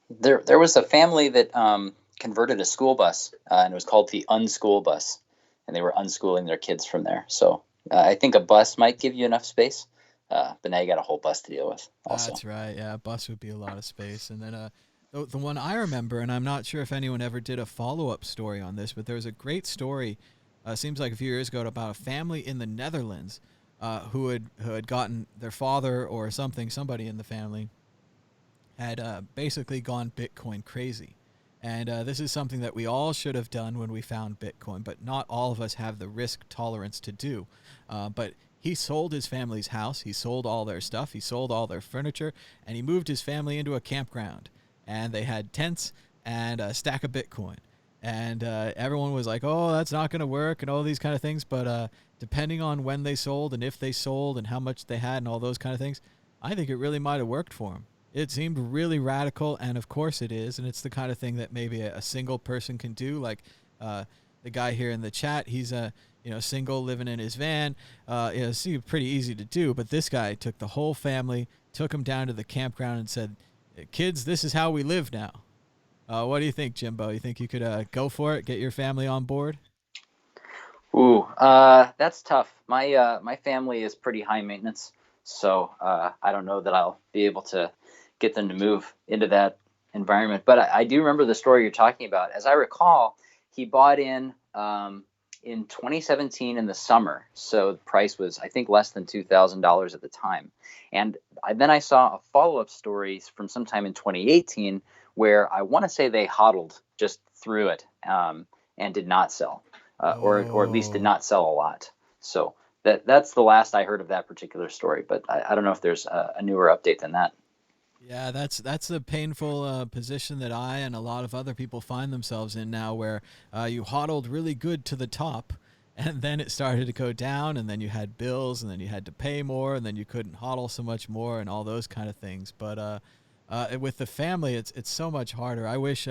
There was a family that converted a school bus, and it was called the Unschool Bus, and they were unschooling their kids from there. So I think a bus might give you enough space, but now you got a whole bus to deal with also. That's right. Yeah, a bus would be a lot of space. And then the one I remember, and I'm not sure if anyone ever did a follow-up story on this, but there was a great story, seems like a few years ago, about a family in the Netherlands who had gotten their father or somebody in the family had basically gone Bitcoin crazy. And this is something that we all should have done when we found Bitcoin, but not all of us have the risk tolerance to do. But he sold his family's house. He sold all their stuff. He sold all their furniture, and he moved his family into a campground. And they had tents and a stack of Bitcoin. And everyone was like, oh, that's not going to work, and all these kind of things. But depending on when they sold and if they sold and how much they had and all those kind of things, I think it really might have worked for them. It seemed really radical, and of course it is. And it's the kind of thing that maybe a single person can do. Like the guy here in the chat, he's single, living in his van. It seemed pretty easy to do. But this guy took the whole family, took them down to the campground, and said, kids, this is how we live now. What do you think, Jimbo? You think you could go for it, get your family on board? Ooh, that's tough. My family is pretty high maintenance, so I don't know that I'll be able to get them to move into that environment. But I do remember the story you're talking about. As I recall, he bought in 2017 in the summer, so the price was, I think, less than $2,000 at the time. And then I saw a follow-up story from sometime in 2018 where I want to say they hodled just through it and did not sell, or at least did not sell a lot. So that's the last I heard of that particular story. But I don't know if there's a newer update than that. Yeah, that's a painful position that I and a lot of other people find themselves in now, where you hodled really good to the top, and then it started to go down, and then you had bills, and then you had to pay more, and then you couldn't hodl so much more, and all those kind of things. But with the family, it's so much harder. I wish,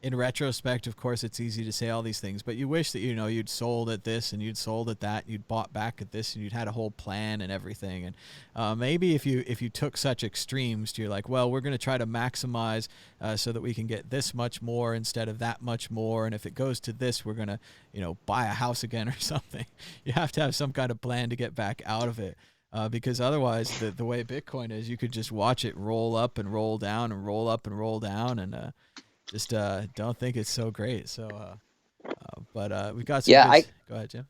in retrospect, of course, it's easy to say all these things, but you wish that you'd sold at this and you'd sold at that, and you'd bought back at this, and you'd had a whole plan and everything. And maybe if you took such extremes, you're like, well, we're going to try to maximize so that we can get this much more instead of that much more, and if it goes to this, we're going to buy a house again or something. You have to have some kind of plan to get back out of it. Because otherwise, the way Bitcoin is, you could just watch it roll up and roll down and roll up and roll down, and just don't think it's so great. So, but we've got some. Yeah, go ahead, Jim.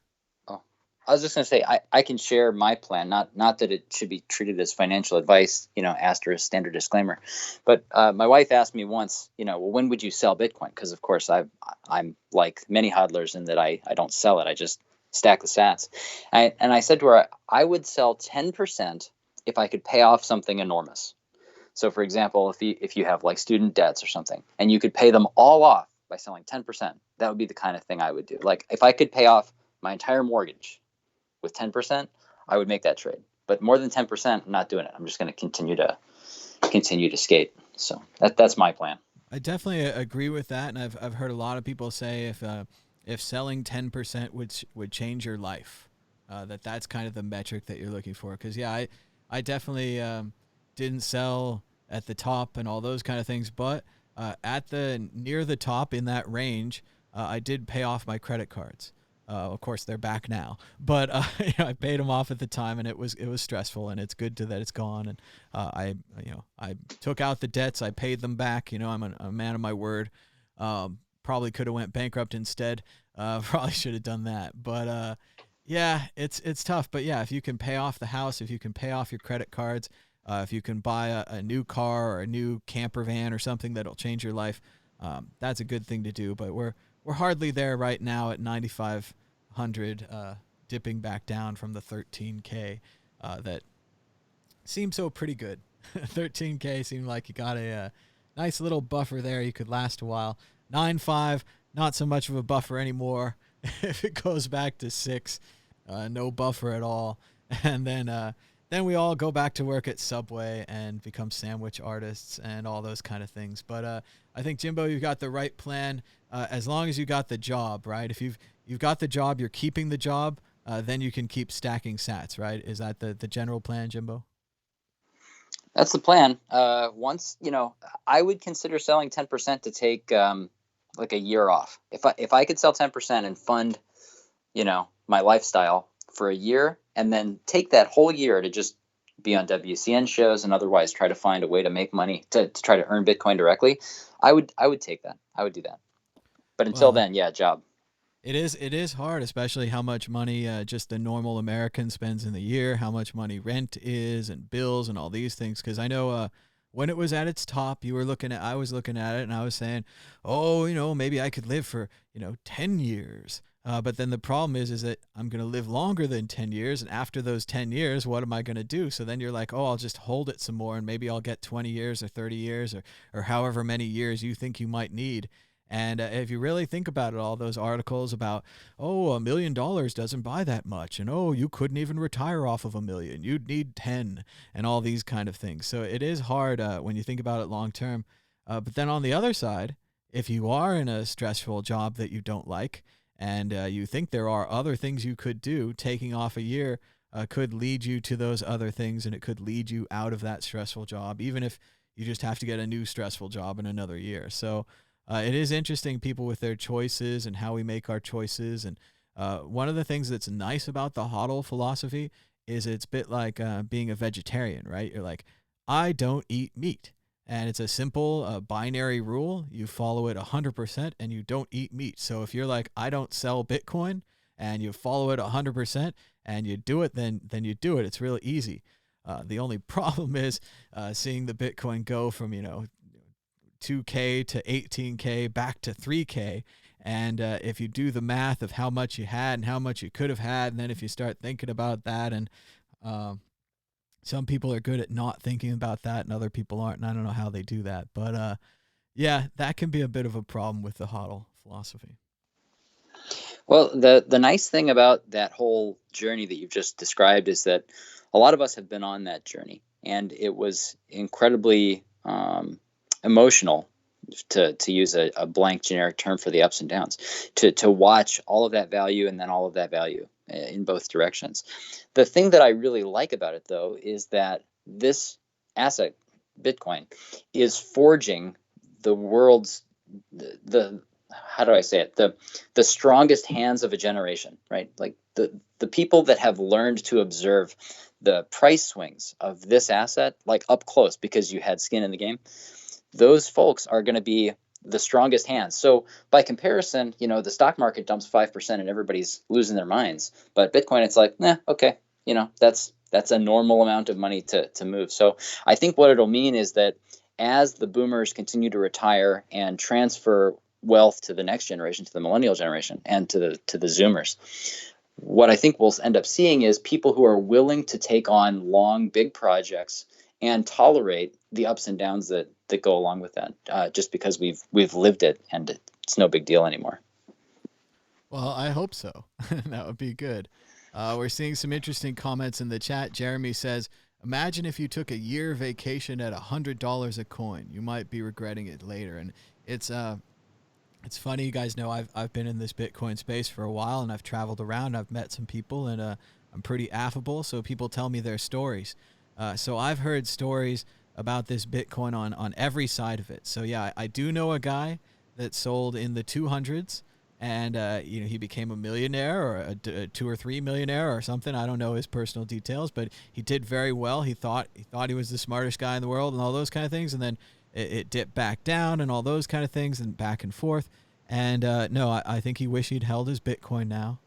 Oh, I was just gonna say I can share my plan. Not that it should be treated as financial advice, asterisk standard disclaimer. But my wife asked me once, well, when would you sell Bitcoin? Because of course I'm like many hodlers in that I don't sell it. I just stack the sats. And I said to her, I would sell 10% if I could pay off something enormous. So, for example, if you have like student debts or something, and you could pay them all off by selling 10%, that would be the kind of thing I would do. Like if I could pay off my entire mortgage with 10%, I would make that trade. But more than 10%, I'm not doing it. I'm just going to continue to skate. So that's my plan. I definitely agree with that, and I've heard a lot of people say if selling 10% would change your life, that's kind of the metric that you're looking for. Because yeah, I definitely didn't sell at the top and all those kind of things, but at the near the top in that range, I did pay off my credit cards. Of course, they're back now, but I paid them off at the time, and it was stressful, and it's good that it's gone. And I took out the debts, I paid them back. I'm a man of my word. Probably could have went bankrupt instead. Probably should have done that, but Yeah, it's tough, but yeah, if you can pay off the house, if you can pay off your credit cards, if you can buy a new car or a new camper van or something that'll change your life, that's a good thing to do. But we're hardly there right now at 9,500, dipping back down from the 13K. That seemed so pretty good. 13K seemed like you got a nice little buffer there. You could last a while. 9.5, not so much of a buffer anymore. If it goes back to 6, no buffer at all. And then we all go back to work at Subway and become sandwich artists and all those kind of things. But I think, Jimbo, you've got the right plan, as long as you got the job, right? If you've got the job, you're keeping the job, then you can keep stacking sats, right? Is that the general plan, Jimbo? That's the plan. Once, I would consider selling 10% to take like a year off. If I could sell 10% and fund, my lifestyle for a year, and then take that whole year to just be on WCN shows and otherwise try to find a way to make money to try to earn Bitcoin directly, I would take that. I would do that. But until Well, then, yeah, job. it is hard, especially how much money just the normal American spends in the year, how much money rent is and bills and all these things. Because I know when it was at its top, I was looking at it and I was saying, oh, maybe I could live for 10 years. But then the problem is that I'm going to live longer than 10 years. And after those 10 years, what am I going to do? So then you're like, oh, I'll just hold it some more and maybe I'll get 20 years or 30 years or however many years you think you might need. And if you really think about it, all those articles about, oh, $1 million doesn't buy that much. And, oh, you couldn't even retire off of 1 million. You'd need 10 and all these kind of things. So it is hard when you think about it long term. But then on the other side, if you are in a stressful job that you don't like and you think there are other things you could do, taking off a year could lead you to those other things and it could lead you out of that stressful job, even if you just have to get a new stressful job in another year. So, it is interesting, people with their choices and how we make our choices. And one of the things that's nice about the HODL philosophy is it's a bit like being a vegetarian, right? You're like, I don't eat meat. And it's a simple binary rule. You follow it 100% and you don't eat meat. So if you're like, I don't sell Bitcoin and you follow it 100% and you do it, then you do it. It's really easy. The only problem is seeing the Bitcoin go from, 2K to 18K back to 3K. And if you do the math of how much you had and how much you could have had, and then if you start thinking about that, and some people are good at not thinking about that and other people aren't, and I don't know how they do that. But yeah, that can be a bit of a problem with the HODL philosophy. Well, the nice thing about that whole journey that you've just described is that a lot of us have been on that journey, and it was incredibly emotional, to use a blank generic term for the ups and downs, to watch all of that value and then all of that value in both directions. The thing that I really like about it, though, is that this asset, Bitcoin, is forging the world's the how do I say it, the strongest hands of a generation, right? Like the people that have learned to observe the price swings of this asset, like up close because you had skin in the game, those folks are going to be the strongest hands. So by comparison, the stock market dumps 5% and everybody's losing their minds. But Bitcoin, it's like, okay, that's a normal amount of money to move. So I think what it'll mean is that as the boomers continue to retire and transfer wealth to the next generation, to the millennial generation, and to the Zoomers, what I think we'll end up seeing is people who are willing to take on long, big projects and tolerate the ups and downs that go along with that, just because we've lived it and it's no big deal anymore. Well, I hope so. That would be good. We're seeing some interesting comments in the chat. Jeremy says, imagine if you took a year vacation at $100 a coin. You might be regretting it later. And it's funny, you guys know I've been in this Bitcoin space for a while, and I've traveled around. I've met some people, and I'm pretty affable, so people tell me their stories. So I've heard stories about this Bitcoin on every side of it. So yeah, I do know a guy that sold in the 200s, and he became a millionaire or a 2 or 3 millionaire or something. I don't know his personal details, but he did very well. He thought he was the smartest guy in the world and all those kind of things, and then it dipped back down and all those kind of things and back and forth. And no, I think he wished he'd held his Bitcoin now.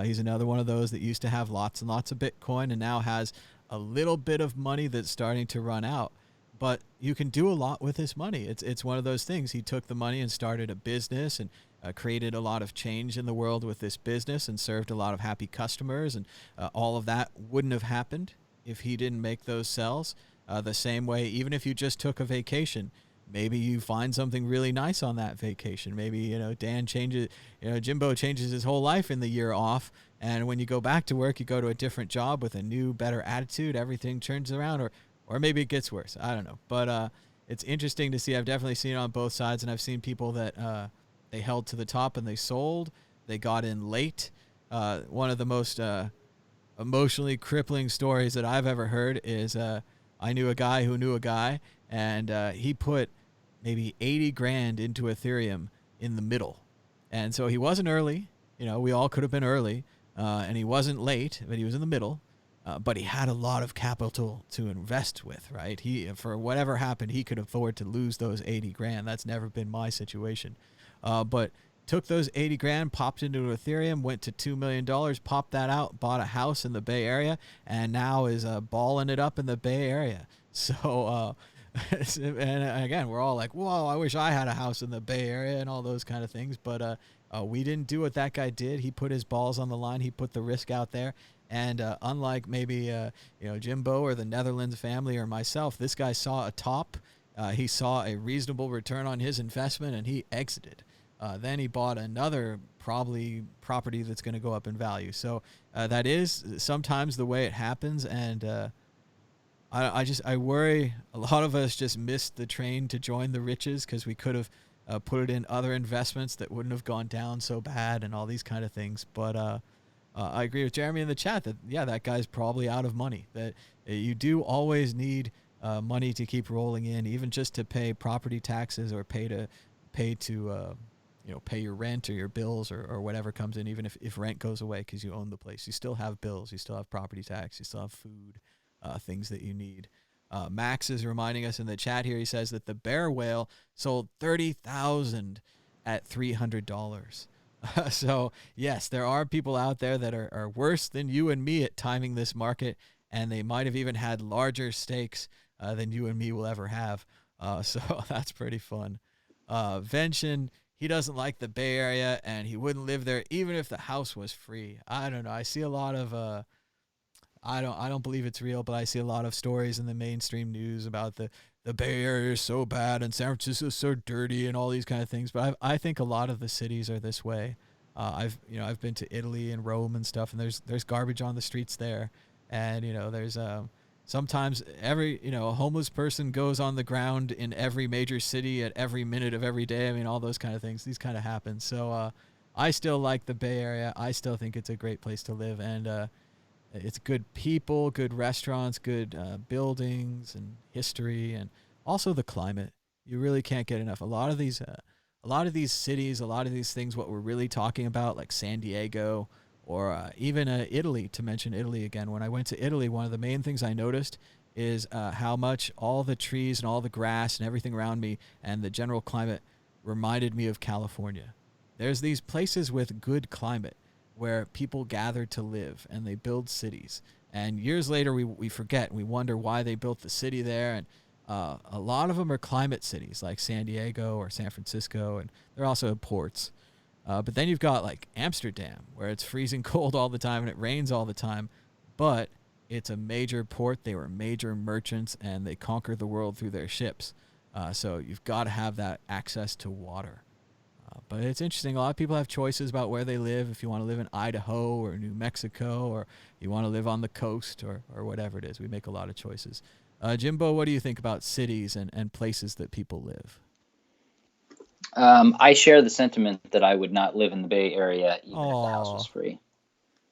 He's another one of those that used to have lots and lots of Bitcoin and now has a little bit of money that's starting to run out. But you can do a lot with his money. It's one of those things. He took the money and started a business and created a lot of change in the world with this business and served a lot of happy customers. And all of that wouldn't have happened if he didn't make those sells. The same way, even if you just took a vacation, maybe you find something really nice on that vacation. Maybe, Dan changes, Jimbo changes his whole life in the year off. And when you go back to work, you go to a different job with a new, better attitude. Everything turns around, or maybe it gets worse. I don't know. But it's interesting to see. I've definitely seen it on both sides, and I've seen people that they held to the top and they sold. They got in late. One of the most emotionally crippling stories that I've ever heard is I knew a guy who knew a guy, and he put maybe 80 grand into Ethereum in the middle. And so he wasn't early. We all could have been early, and he wasn't late, but he was in the middle. But he had a lot of capital to invest with, right? For whatever happened, he could afford to lose those 80 grand. That's never been my situation. But took those 80 grand, popped into Ethereum, went to $2 million, popped that out, bought a house in the Bay Area, and now is balling it up in the Bay Area. So, and again, we're all like, whoa, I wish I had a house in the Bay Area and all those kind of things. But we didn't do what that guy did. He put his balls on the line. He put the risk out there. And unlike maybe Jimbo or the Netherlands family or myself, this guy saw a top. He saw a reasonable return on his investment, and he exited. Then he bought another probably property that's going to go up in value. So that is sometimes the way it happens. And I worry a lot of us just missed the train to join the riches because we could have put it in other investments that wouldn't have gone down so bad and all these kind of things. But I agree with Jeremy in the chat that, yeah, that guy's probably out of money. That you do always need money to keep rolling in, even just to pay property taxes or pay to pay your rent or your bills or whatever comes in. Even if rent goes away because you own the place, you still have bills, you still have property tax, you still have food, things that you need. Max is reminding us in the chat here. He says that the bear whale sold 30,000 at $300. So yes, there are people out there that are worse than you and me at timing this market, and they might have even had larger stakes than you and me will ever have. So that's pretty fun. Vention, he doesn't like the Bay Area, and he wouldn't live there even if the house was free. I don't know. I see a lot of I don't believe it's real, but I see a lot of stories in the mainstream news about the Bay Area is so bad and San Francisco is so dirty and all these kind of things. But I think a lot of the cities are this way. I've been to Italy and Rome and stuff, and there's garbage on the streets there, and there's sometimes a homeless person goes on the ground in every major city at every minute of every day. I mean, all those kind of things. These kind of happen. So I still like the Bay Area. I still think it's a great place to live, and it's good people, good restaurants, good buildings and history, and also the climate. You really can't get enough. A lot of these cities, a lot of these things, what we're really talking about, like San Diego or even Italy, to mention Italy again. When I went to Italy, one of the main things I noticed is how much all the trees and all the grass and everything around me and the general climate reminded me of California. There's these places with good climate where people gather to live and they build cities. And years later, we forget and we wonder why they built the city there. And a lot of them are climate cities like San Diego or San Francisco, and they're also ports. But then you've got like Amsterdam, where it's freezing cold all the time and it rains all the time, but it's a major port. They were major merchants and they conquered the world through their ships. So you've got to have that access to water. But it's interesting. A lot of people have choices about where they live. If you want to live in Idaho or New Mexico, or you want to live on the coast or whatever it is, we make a lot of choices. Jimbo, what do you think about cities and places that people live? I share the sentiment that I would not live in the Bay Area even if the house was free.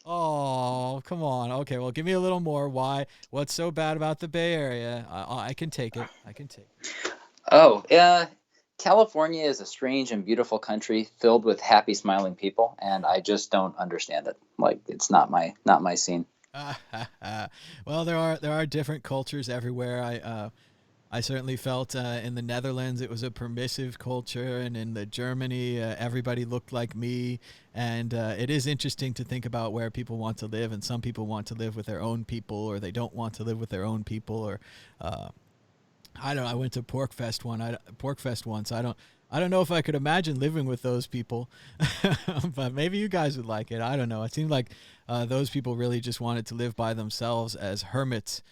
Oh, come on. Okay, well, give me a little more. Why? What's so bad about the Bay Area? I can take it. Oh, yeah. California is a strange and beautiful country filled with happy, smiling people, and I just don't understand it. Like, it's not my scene. Well, there are different cultures everywhere. I certainly felt in the Netherlands it was a permissive culture, and in the Germany everybody looked like me. And it is interesting to think about where people want to live, and some people want to live with their own people, or they don't want to live with their own people, or uh, I don't know. I went to Porkfest once. I don't know if I could imagine living with those people, but maybe you guys would like it. I don't know. It seemed like those people really just wanted to live by themselves as hermits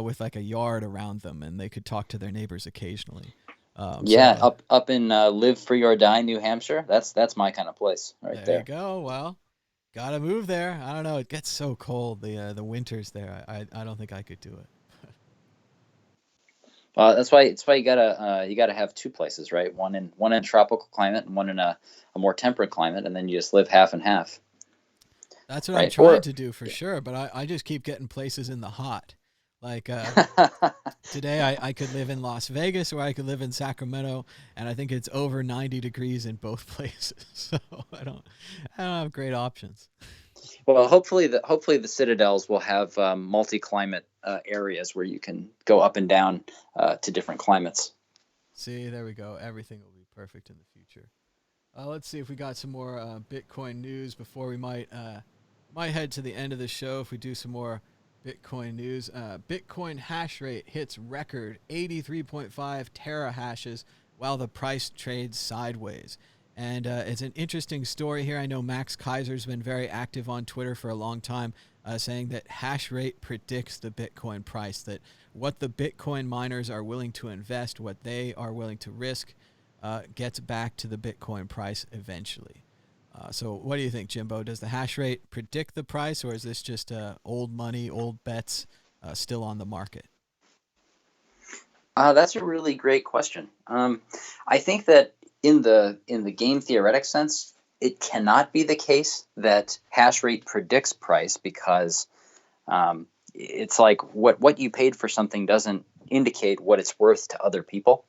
with like a yard around them, and they could talk to their neighbors occasionally. Yeah, up in Live Free or Die, New Hampshire. That's my kind of place right There you there. go. Well, gotta move there. I don't know. It gets so cold the winters there. I don't think I could do it. That's why you gotta have two places, right? One in a tropical climate and one in a more temperate climate, and then you just live half and half, That's what I'm right? trying Or to do for sure, but I just keep getting places in the hot. Like today, I could live in Las Vegas or I could live in Sacramento, and I think it's over 90 degrees in both places. So I don't have great options. well, hopefully the citadels will have multi-climate areas where you can go up and down to different climates. See, there we go. Everything will be perfect in the future. Let's see if we got some more Bitcoin news before we might head to the end of the show. If we do some more Bitcoin news, Bitcoin hash rate hits record 83.5 terahashes while the price trades sideways. And it's an interesting story here. I know Max Kaiser's been very active on Twitter for a long time, saying that hash rate predicts the Bitcoin price, that what the Bitcoin miners are willing to invest, what they are willing to risk, gets back to the Bitcoin price eventually. So what do you think, Jimbo? Does the hash rate predict the price, or is this just old money, old bets still on the market? That's a really great question. I think that in the game theoretic sense, it cannot be the case that hash rate predicts price because it's like what you paid for something doesn't indicate what it's worth to other people.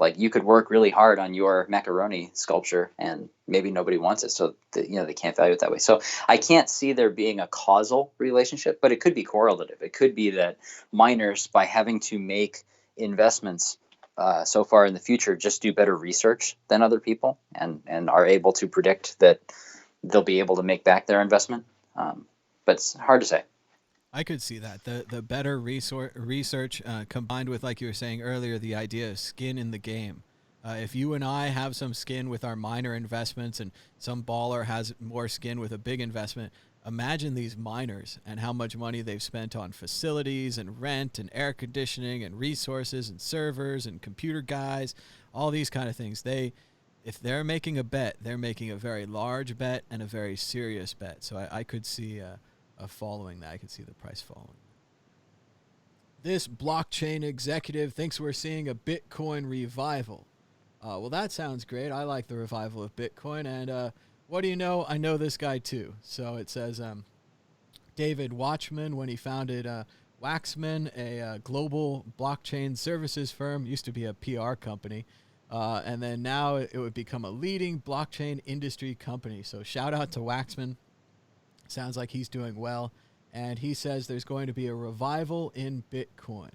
Like you could work really hard on your macaroni sculpture and maybe nobody wants it, so they can't value it that way. So I can't see there being a causal relationship, but it could be correlative. It could be that miners, by having to make investments so far in the future, just do better research than other people and are able to predict that they'll be able to make back their investment. But it's hard to say. I could see that the better research combined with, like you were saying earlier, the idea of skin in the game. If you and I have some skin with our minor investments, and some baller has more skin with a big investment, imagine these miners and how much money they've spent on facilities and rent and air conditioning and resources and servers and computer guys, all these kind of things. If they're making a bet, they're making a very large bet and a very serious bet. So I could see following that. I could see the price following. This blockchain executive thinks we're seeing a Bitcoin revival. Well, that sounds great. I like the revival of Bitcoin. And what do you know? I know this guy too. So it says David Watchman, when he founded Waxman, a global blockchain services firm, used to be a PR company. And then now it would become a leading blockchain industry company. So shout out to Waxman. Sounds like he's doing well. And he says there's going to be a revival in Bitcoin.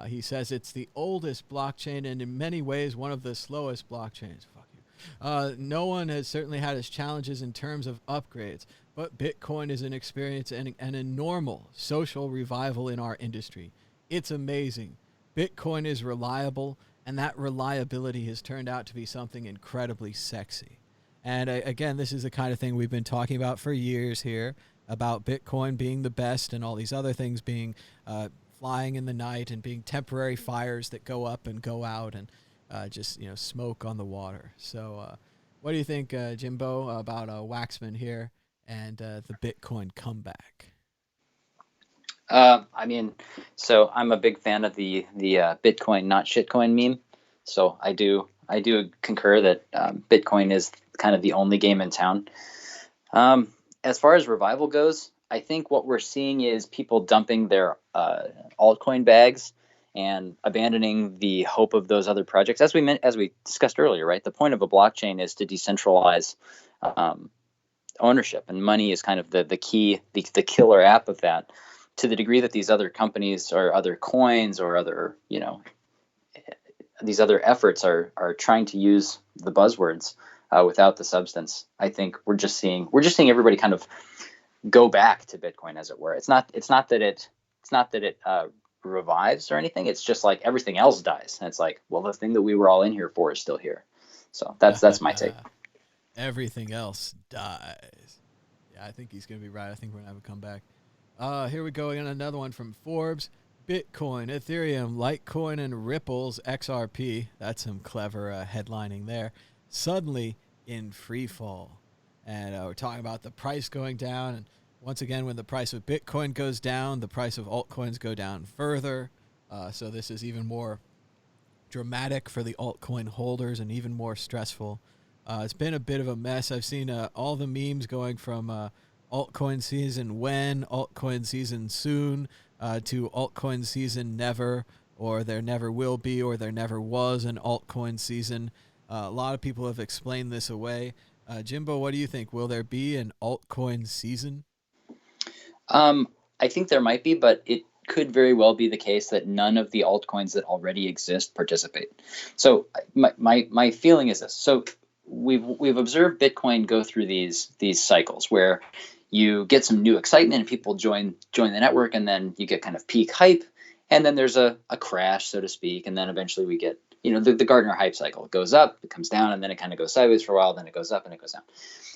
He says it's the oldest blockchain and in many ways one of the slowest blockchains. Fuck you. No one has certainly had its challenges in terms of upgrades, but Bitcoin is an experience and a normal social revival in our industry. It's amazing. Bitcoin is reliable, and that reliability has turned out to be something incredibly sexy. And again, this is the kind of thing we've been talking about for years here, about Bitcoin being the best and all these other things being flying in the night and being temporary fires that go up and go out and just smoke on the water. So what do you think, Jimbo, about Waxman here and the Bitcoin comeback? I mean, so I'm a big fan of the Bitcoin not shitcoin meme. So I do concur that Bitcoin is kind of the only game in town. As far as revival goes, I think what we're seeing is people dumping their altcoin bags and abandoning the hope of those other projects. As we discussed earlier, right? The point of a blockchain is to decentralize ownership, and money is kind of the key, the killer app of that. To the degree that these other companies or other coins or other these other efforts are trying to use the buzzwords without the substance. I think we're just seeing everybody kind of go back to Bitcoin, as it were. It's not that it revives or anything. It's just like everything else dies, and it's like, well, the thing that we were all in here for is still here. So that's my take. Everything else dies. Yeah, I think he's going to be right. I think we're going to have a comeback. Here we go again. Another one from Forbes. Bitcoin, Ethereum, Litecoin, and Ripple's XRP. That's some clever headlining there. Suddenly in free fall. And we're talking about the price going down. And once again, when the price of Bitcoin goes down, the price of altcoins go down further. So this is even more dramatic for the altcoin holders and even more stressful. It's been a bit of a mess. I've seen all the memes going from altcoin season when, altcoin season soon, to altcoin season never, or there never will be, or there never was an altcoin season. A lot of people have explained this away. Jimbo, what do you think? Will there be an altcoin season? I think there might be, but it could very well be the case that none of the altcoins that already exist participate. So my feeling is this. So we've observed Bitcoin go through these cycles where you get some new excitement and people join the network, and then you get kind of peak hype, and then there's a crash, so to speak, and then eventually we get the Gartner hype cycle. It goes up, it comes down, and then it kind of goes sideways for a while, then it goes up and it goes down.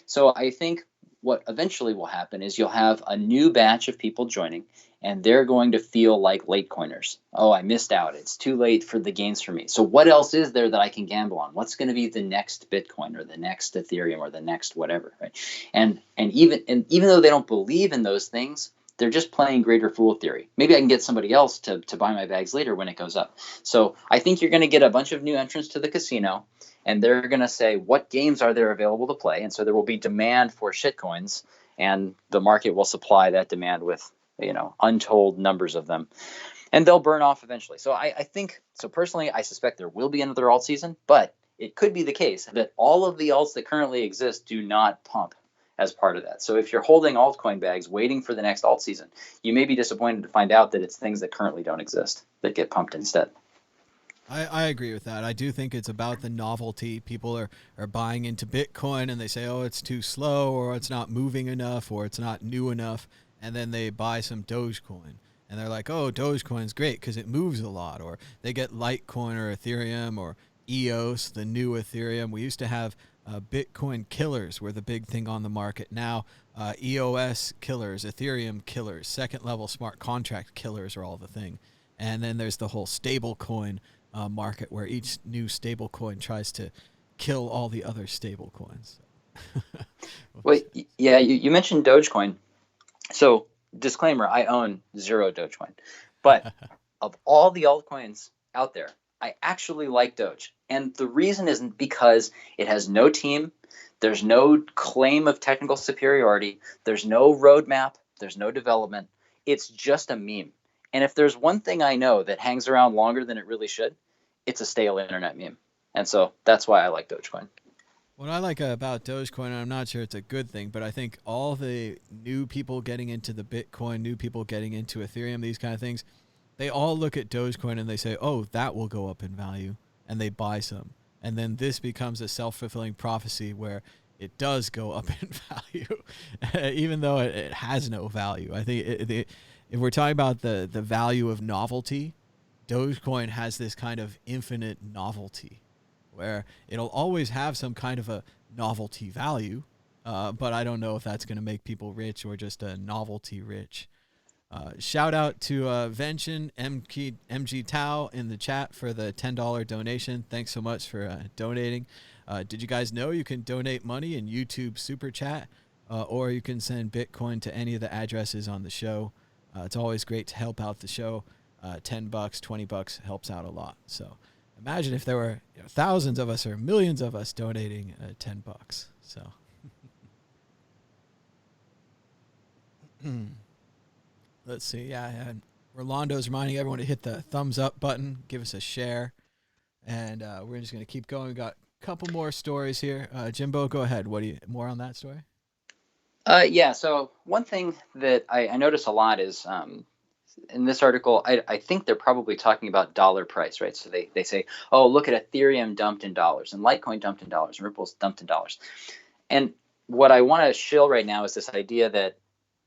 So I think what eventually will happen is you'll have a new batch of people joining, and they're going to feel like late coiners. Oh, I missed out. It's too late for the gains for me. So what else is there that I can gamble on? What's going to be the next Bitcoin or the next Ethereum or the next whatever, right? And even though they don't believe in those things, they're just playing greater fool theory. Maybe I can get somebody else to buy my bags later when it goes up. So I think you're going to get a bunch of new entrants to the casino, and they're going to say, what games are there available to play? And so there will be demand for shitcoins, and the market will supply that demand with untold numbers of them, and they'll burn off eventually. So I think, so personally, I suspect there will be another alt season, but it could be the case that all of the alts that currently exist do not pump as part of that. So if you're holding altcoin bags waiting for the next alt season, you may be disappointed to find out that it's things that currently don't exist that get pumped instead. I agree with that. I do think it's about the novelty. People are buying into Bitcoin and they say, oh, it's too slow, or it's not moving enough, or it's not new enough. And then they buy some Dogecoin. And they're like, oh, Dogecoin's great because it moves a lot. Or they get Litecoin or Ethereum or EOS, the new Ethereum. We used to have Bitcoin killers were the big thing on the market. Now, EOS killers, Ethereum killers, second level smart contract killers are all the thing. And then there's the whole stable coin market where each new stable coin tries to kill all the other stable coins. Wait, yeah, you mentioned Dogecoin. So disclaimer, I own 0 Dogecoin. But of all the altcoins out there, I actually like Doge. And the reason isn't because it has no team. There's no claim of technical superiority. There's no roadmap. There's no development. It's just a meme. And if there's one thing I know that hangs around longer than it really should, it's a stale internet meme. And so that's why I like Dogecoin. What I like about Dogecoin, and I'm not sure it's a good thing, but I think all the new people getting into the Bitcoin, new people getting into Ethereum, these kind of things, they all look at Dogecoin and they say, oh, that will go up in value, and they buy some. And then this becomes a self-fulfilling prophecy where it does go up in value, even though it has no value. I think if we're talking about the value of novelty, Dogecoin has this kind of infinite novelty where it'll always have some kind of a novelty value, but I don't know if that's going to make people rich or just a novelty rich. Shout out to Vention MG Tao in the chat for the $10 donation. Thanks so much for donating. Did you guys know you can donate money in YouTube Super Chat, or you can send Bitcoin to any of the addresses on the show? It's always great to help out the show. $10, $20 helps out a lot. So imagine if there were thousands of us or millions of us donating $10. So let's see. Yeah, Rolando's reminding everyone to hit the thumbs up button, give us a share, and we're just going to keep going. We got a couple more stories here. Jimbo, go ahead. What do you more on that story? Yeah. So one thing that I notice a lot is in this article, I think they're probably talking about dollar price, right? So they say, oh, look at Ethereum dumped in dollars and Litecoin dumped in dollars and Ripple's dumped in dollars. And what I want to shill right now is this idea that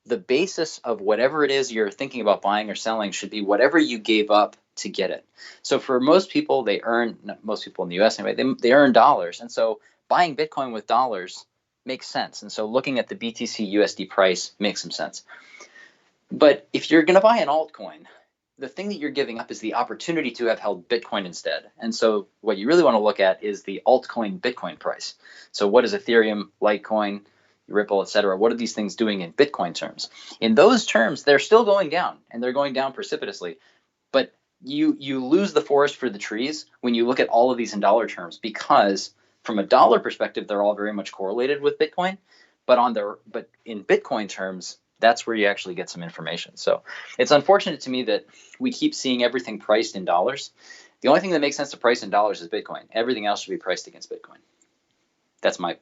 the basis of whatever it is you're thinking about buying or selling should be whatever you gave up to get it. So for most people, most people in the US anyway, they earn dollars. And so buying Bitcoin with dollars makes sense. And so looking at the BTC USD price makes some sense. But if you're going to buy an altcoin, the thing that you're giving up is the opportunity to have held Bitcoin instead. And so what you really want to look at is the altcoin Bitcoin price. So what is Ethereum, Litecoin, Ripple, et cetera? What are these things doing in Bitcoin terms? In those terms, they're still going down, and they're going down precipitously. But you lose the forest for the trees when you look at all of these in dollar terms, because from a dollar perspective, they're all very much correlated with Bitcoin. But in Bitcoin terms, that's where you actually get some information. So it's unfortunate to me that we keep seeing everything priced in dollars. The only thing that makes sense to price in dollars is Bitcoin. Everything else should be priced against Bitcoin. That's my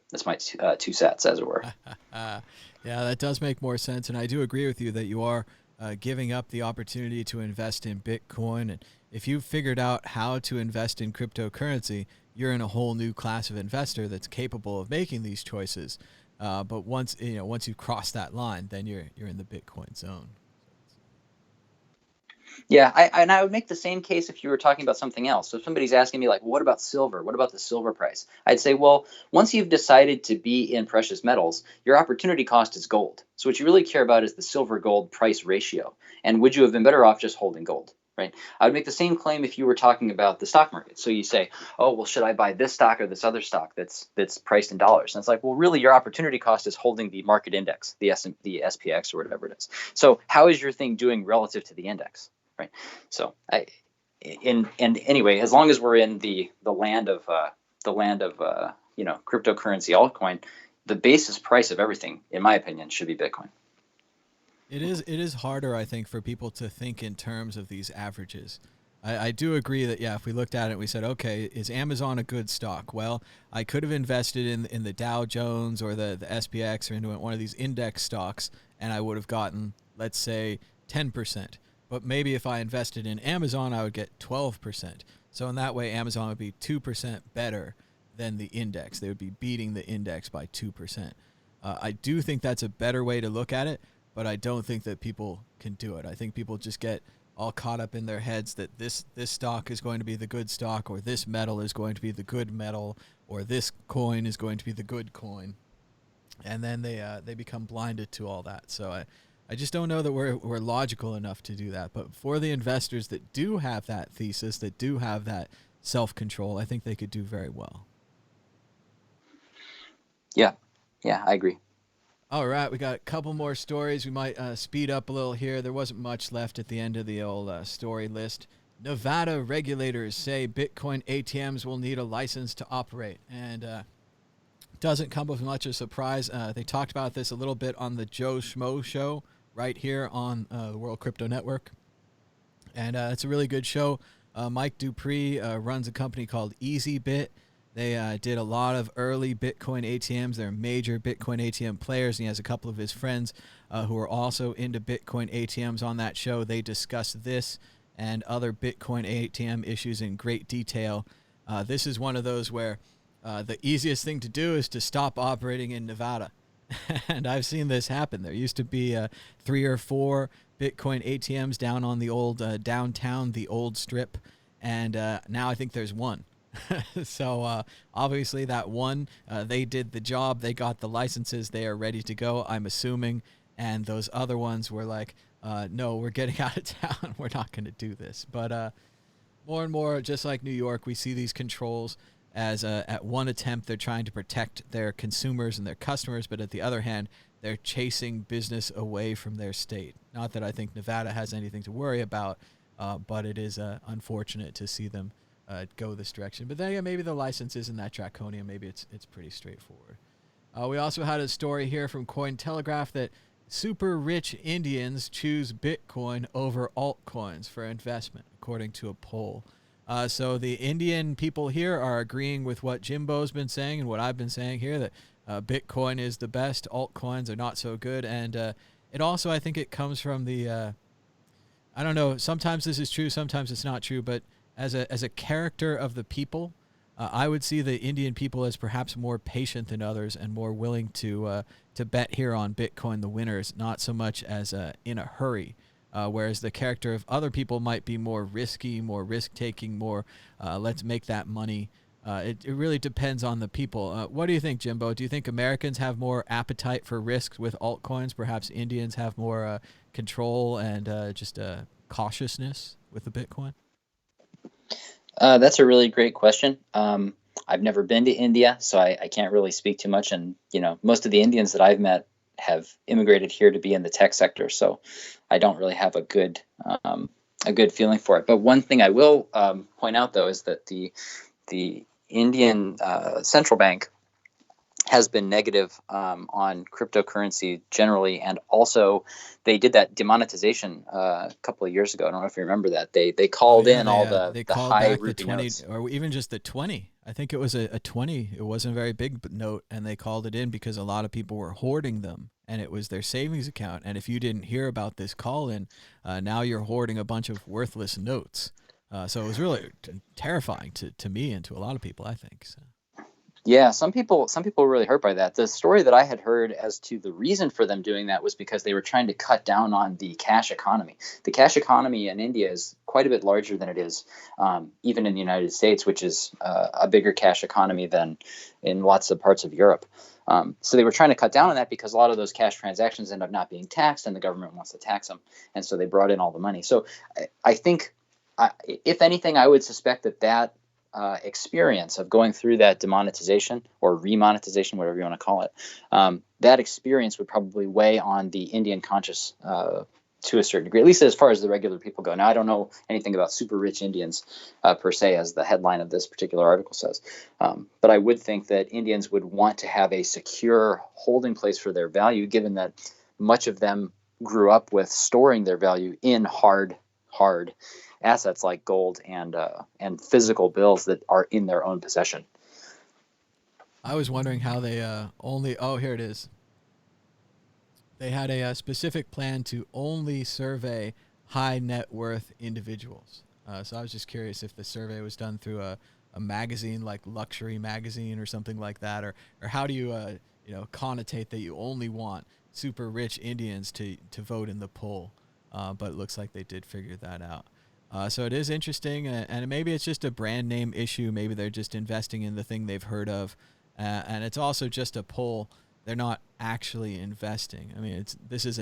two cents, as it were. Yeah, that does make more sense, and I do agree with you that you are giving up the opportunity to invest in Bitcoin. And if you've figured out how to invest in cryptocurrency, you're in a whole new class of investor that's capable of making these choices. But once you cross that line, then you're in the Bitcoin zone. Yeah, I would make the same case if you were talking about something else. So if somebody's asking me, like, what about silver? What about the silver price? I'd say, well, once you've decided to be in precious metals, your opportunity cost is gold. So what you really care about is the silver gold price ratio. And would you have been better off just holding gold? Right? I would make the same claim if you were talking about the stock market. So you say, oh, well, should I buy this stock or this other stock that's priced in dollars? And it's like, well, really, your opportunity cost is holding the market index, the SPX or whatever it is. So how is your thing doing relative to the index? Right. So anyway, as long as we're in the land of cryptocurrency altcoin, the basis price of everything, in my opinion, should be Bitcoin. It is harder, I think, for people to think in terms of these averages. I do agree that, yeah, if we looked at it, we said, okay, is Amazon a good stock? Well, I could have invested in the Dow Jones or the SPX or into one of these index stocks, and I would have gotten, let's say, 10%. But maybe if I invested in Amazon, I would get 12%. So in that way, Amazon would be 2% better than the index. They would be beating the index by 2%. I do think that's a better way to look at it, but I don't think that people can do it. I think people just get all caught up in their heads that this stock is going to be the good stock, or this metal is going to be the good metal, or this coin is going to be the good coin. And then they become blinded to all that. So I just don't know that we're logical enough to do that. But for the investors that do have that thesis, that do have that self-control, I think they could do very well. Yeah, I agree. All right, we got a couple more stories. We might speed up a little here. There wasn't much left at the end of the old story list. Nevada regulators say Bitcoin ATMs will need a license to operate. And doesn't come with much of a surprise. They talked about this a little bit on the Joe Schmo show right here on the World Crypto Network. And it's a really good show. Mike Dupree runs a company called EasyBit. They did a lot of early Bitcoin ATMs. They're major Bitcoin ATM players. And he has a couple of his friends who are also into Bitcoin ATMs on that show. They discuss this and other Bitcoin ATM issues in great detail. This is one of those where the easiest thing to do is to stop operating in Nevada. And I've seen this happen. There used to be 3 or 4 Bitcoin ATMs down on the old downtown, the old strip. And now I think there's one. So obviously that one, they did the job. They got the licenses. They are ready to go, I'm assuming. And those other ones were like, no, we're getting out of town. We're not going to do this. But more and more, just like New York, we see these controls as at one attempt, they're trying to protect their consumers and their customers. But at the other hand, they're chasing business away from their state. Not that I think Nevada has anything to worry about, but it is unfortunate to see them go this direction. But then again, maybe the license isn't that draconian. Maybe it's pretty straightforward. We also had a story here from Cointelegraph that super rich Indians choose Bitcoin over altcoins for investment, according to a poll. So the Indian people here are agreeing with what Jimbo's been saying and what I've been saying here, that Bitcoin is the best, altcoins are not so good. And it also, I think it comes from the I don't know. Sometimes this is true, sometimes it's not true. But as a character of the people, I would see the Indian people as perhaps more patient than others and more willing to bet here on Bitcoin, the winners, not so much as in a hurry. Whereas the character of other people might be more risky, more risk taking, more let's make that money. It really depends on the people. What do you think, Jimbo? Do you think Americans have more appetite for risks with altcoins? Perhaps Indians have more control and just cautiousness with the Bitcoin? That's a really great question. I've never been to India, so I can't really speak too much. And most of the Indians that I've met have immigrated here to be in the tech sector, so I don't really have a good feeling for it. But one thing I will point out, though, is that the Indian central bank has been negative on cryptocurrency generally, and also they did that demonetization a couple of years ago. I don't know if you remember that. They called in all the called high back the rupee 20 notes. or even just the 20. I think it was a 20. It wasn't a very big note, and they called it in because a lot of people were hoarding them, and it was their savings account. And if you didn't hear about this call in, now you're hoarding a bunch of worthless notes. So it was really terrifying to me and to a lot of people, I think. So. Yeah, some people were really hurt by that. The story that I had heard as to the reason for them doing that was because they were trying to cut down on the cash economy. The cash economy in India is quite a bit larger than it is even in the United States, which is a bigger cash economy than in lots of parts of Europe. So they were trying to cut down on that because a lot of those cash transactions end up not being taxed, and the government wants to tax them. And so they brought in all the money. So I think, if anything, I would suspect that experience of going through that demonetization or remonetization, whatever you want to call it, that experience would probably weigh on the Indian conscience to a certain degree, at least as far as the regular people go. Now, I don't know anything about super rich Indians per se, as the headline of this particular article says, but I would think that Indians would want to have a secure holding place for their value, given that much of them grew up with storing their value in hard assets like gold and physical bills that are in their own possession. I was wondering how they here it is. They had a specific plan to only survey high net worth individuals. So I was just curious if the survey was done through a magazine like Luxury Magazine or something like that, or how do you connotate that you only want super rich Indians to vote in the poll? But it looks like they did figure that out. So it is interesting, and maybe it's just a brand name issue. Maybe they're just investing in the thing they've heard of, and it's also just a poll. They're not actually investing. I mean, this is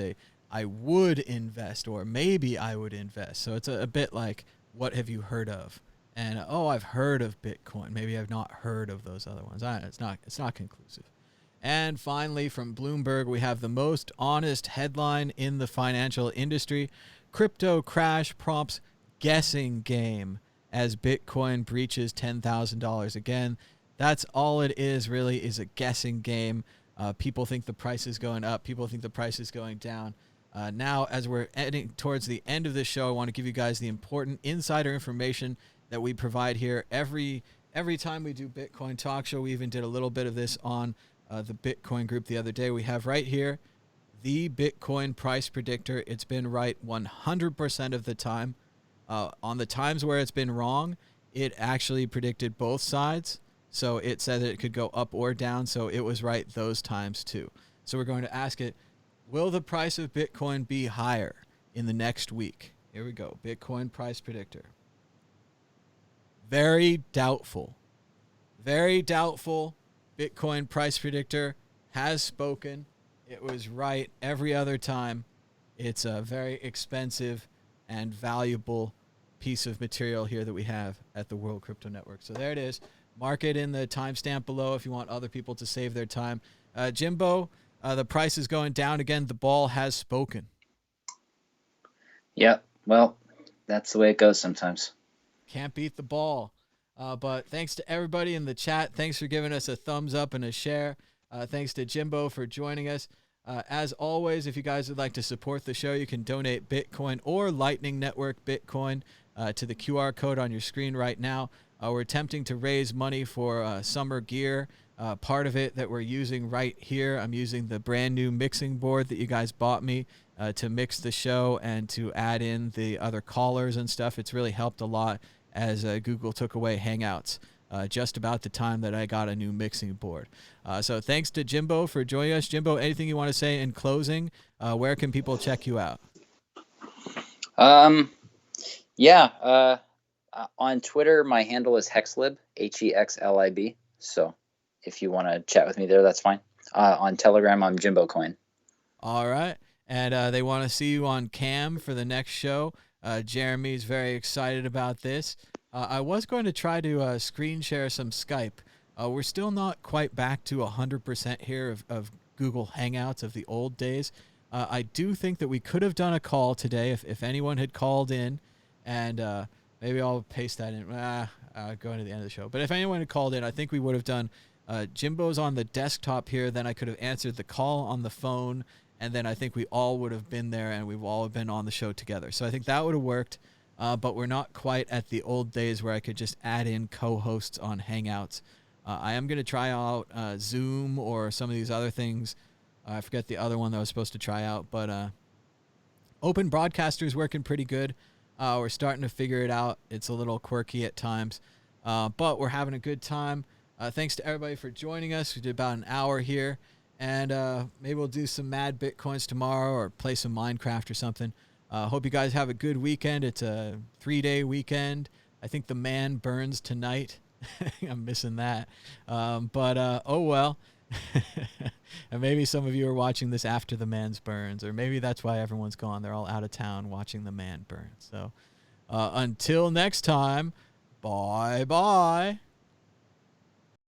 I would invest, or maybe I would invest. So it's a bit like, what have you heard of? And I've heard of Bitcoin. Maybe I've not heard of those other ones. It's not conclusive. And finally, from Bloomberg, we have the most honest headline in the financial industry: crypto crash prompts guessing game as Bitcoin breaches $10,000. Again, that's all it is, really, is a guessing game. People think the price is going up. People think the price is going down. Now, as we're heading towards the end of this show, I want to give you guys the important insider information that we provide here every time we do Bitcoin Talk Show. We even did a little bit of this on the Bitcoin group the other day. We have right here the Bitcoin price predictor. It's been right 100% of the time. On the times where it's been wrong, it actually predicted both sides. So it said that it could go up or down. So it was right those times too. So we're going to ask it, will the price of Bitcoin be higher in the next week? Here we go. Bitcoin price predictor. Very doubtful. Very doubtful. Bitcoin price predictor has spoken. It was right every other time. It's a very expensive and valuable piece of material here that we have at the World Crypto Network. So there it is. Mark it in the timestamp below if you want other people to save their time. Jimbo, the price is going down again. The ball has spoken. Yeah, well, that's the way it goes sometimes. Can't beat the ball. But thanks to everybody in the chat. Thanks for giving us a thumbs up and a share. Thanks to Jimbo for joining us. As always, if you guys would like to support the show, you can donate Bitcoin or Lightning Network Bitcoin to the QR code on your screen right now. We're attempting to raise money for summer gear. Part of it that we're using right here, I'm using the brand new mixing board that you guys bought me. to mix the show and to add in the other callers and stuff. It's really helped a lot as Google took away Hangouts just about the time that I got a new mixing board. So thanks to Jimbo for joining us. Jimbo, anything you want to say in closing? Where can people check you out? On Twitter, my handle is Hexlib, HEXLIB. So if you want to chat with me there, that's fine. On Telegram, I'm Jimbo Coin. All right. And they want to see you on cam for the next show. Jeremy's very excited about this. I was going to try to screen share some Skype. We're still not quite back to 100% here of Google Hangouts of the old days. I do think that we could have done a call today if anyone had called in, and maybe I'll paste that in going to the end of the show. But if anyone had called in, I think we would have done Jimbo's on the desktop here. Then I could have answered the call on the phone, and then I think we all would have been there, and we've all been on the show together. So I think that would have worked, but we're not quite at the old days where I could just add in co-hosts on Hangouts. I am going to try out Zoom or some of these other things. I forget the other one that I was supposed to try out, but Open Broadcaster is working pretty good. We're starting to figure it out. It's a little quirky at times, but we're having a good time. Thanks to everybody for joining us. We did about an hour here, and maybe we'll do some Mad Bitcoins tomorrow or play some Minecraft or something. Hope you guys have a good weekend. It's a 3-day weekend. I think the man burns tonight. I'm missing that. But oh well. And maybe some of you are watching this after the man's burns, or maybe that's why everyone's gone. They're all out of town watching the man burn. So until next time, bye-bye.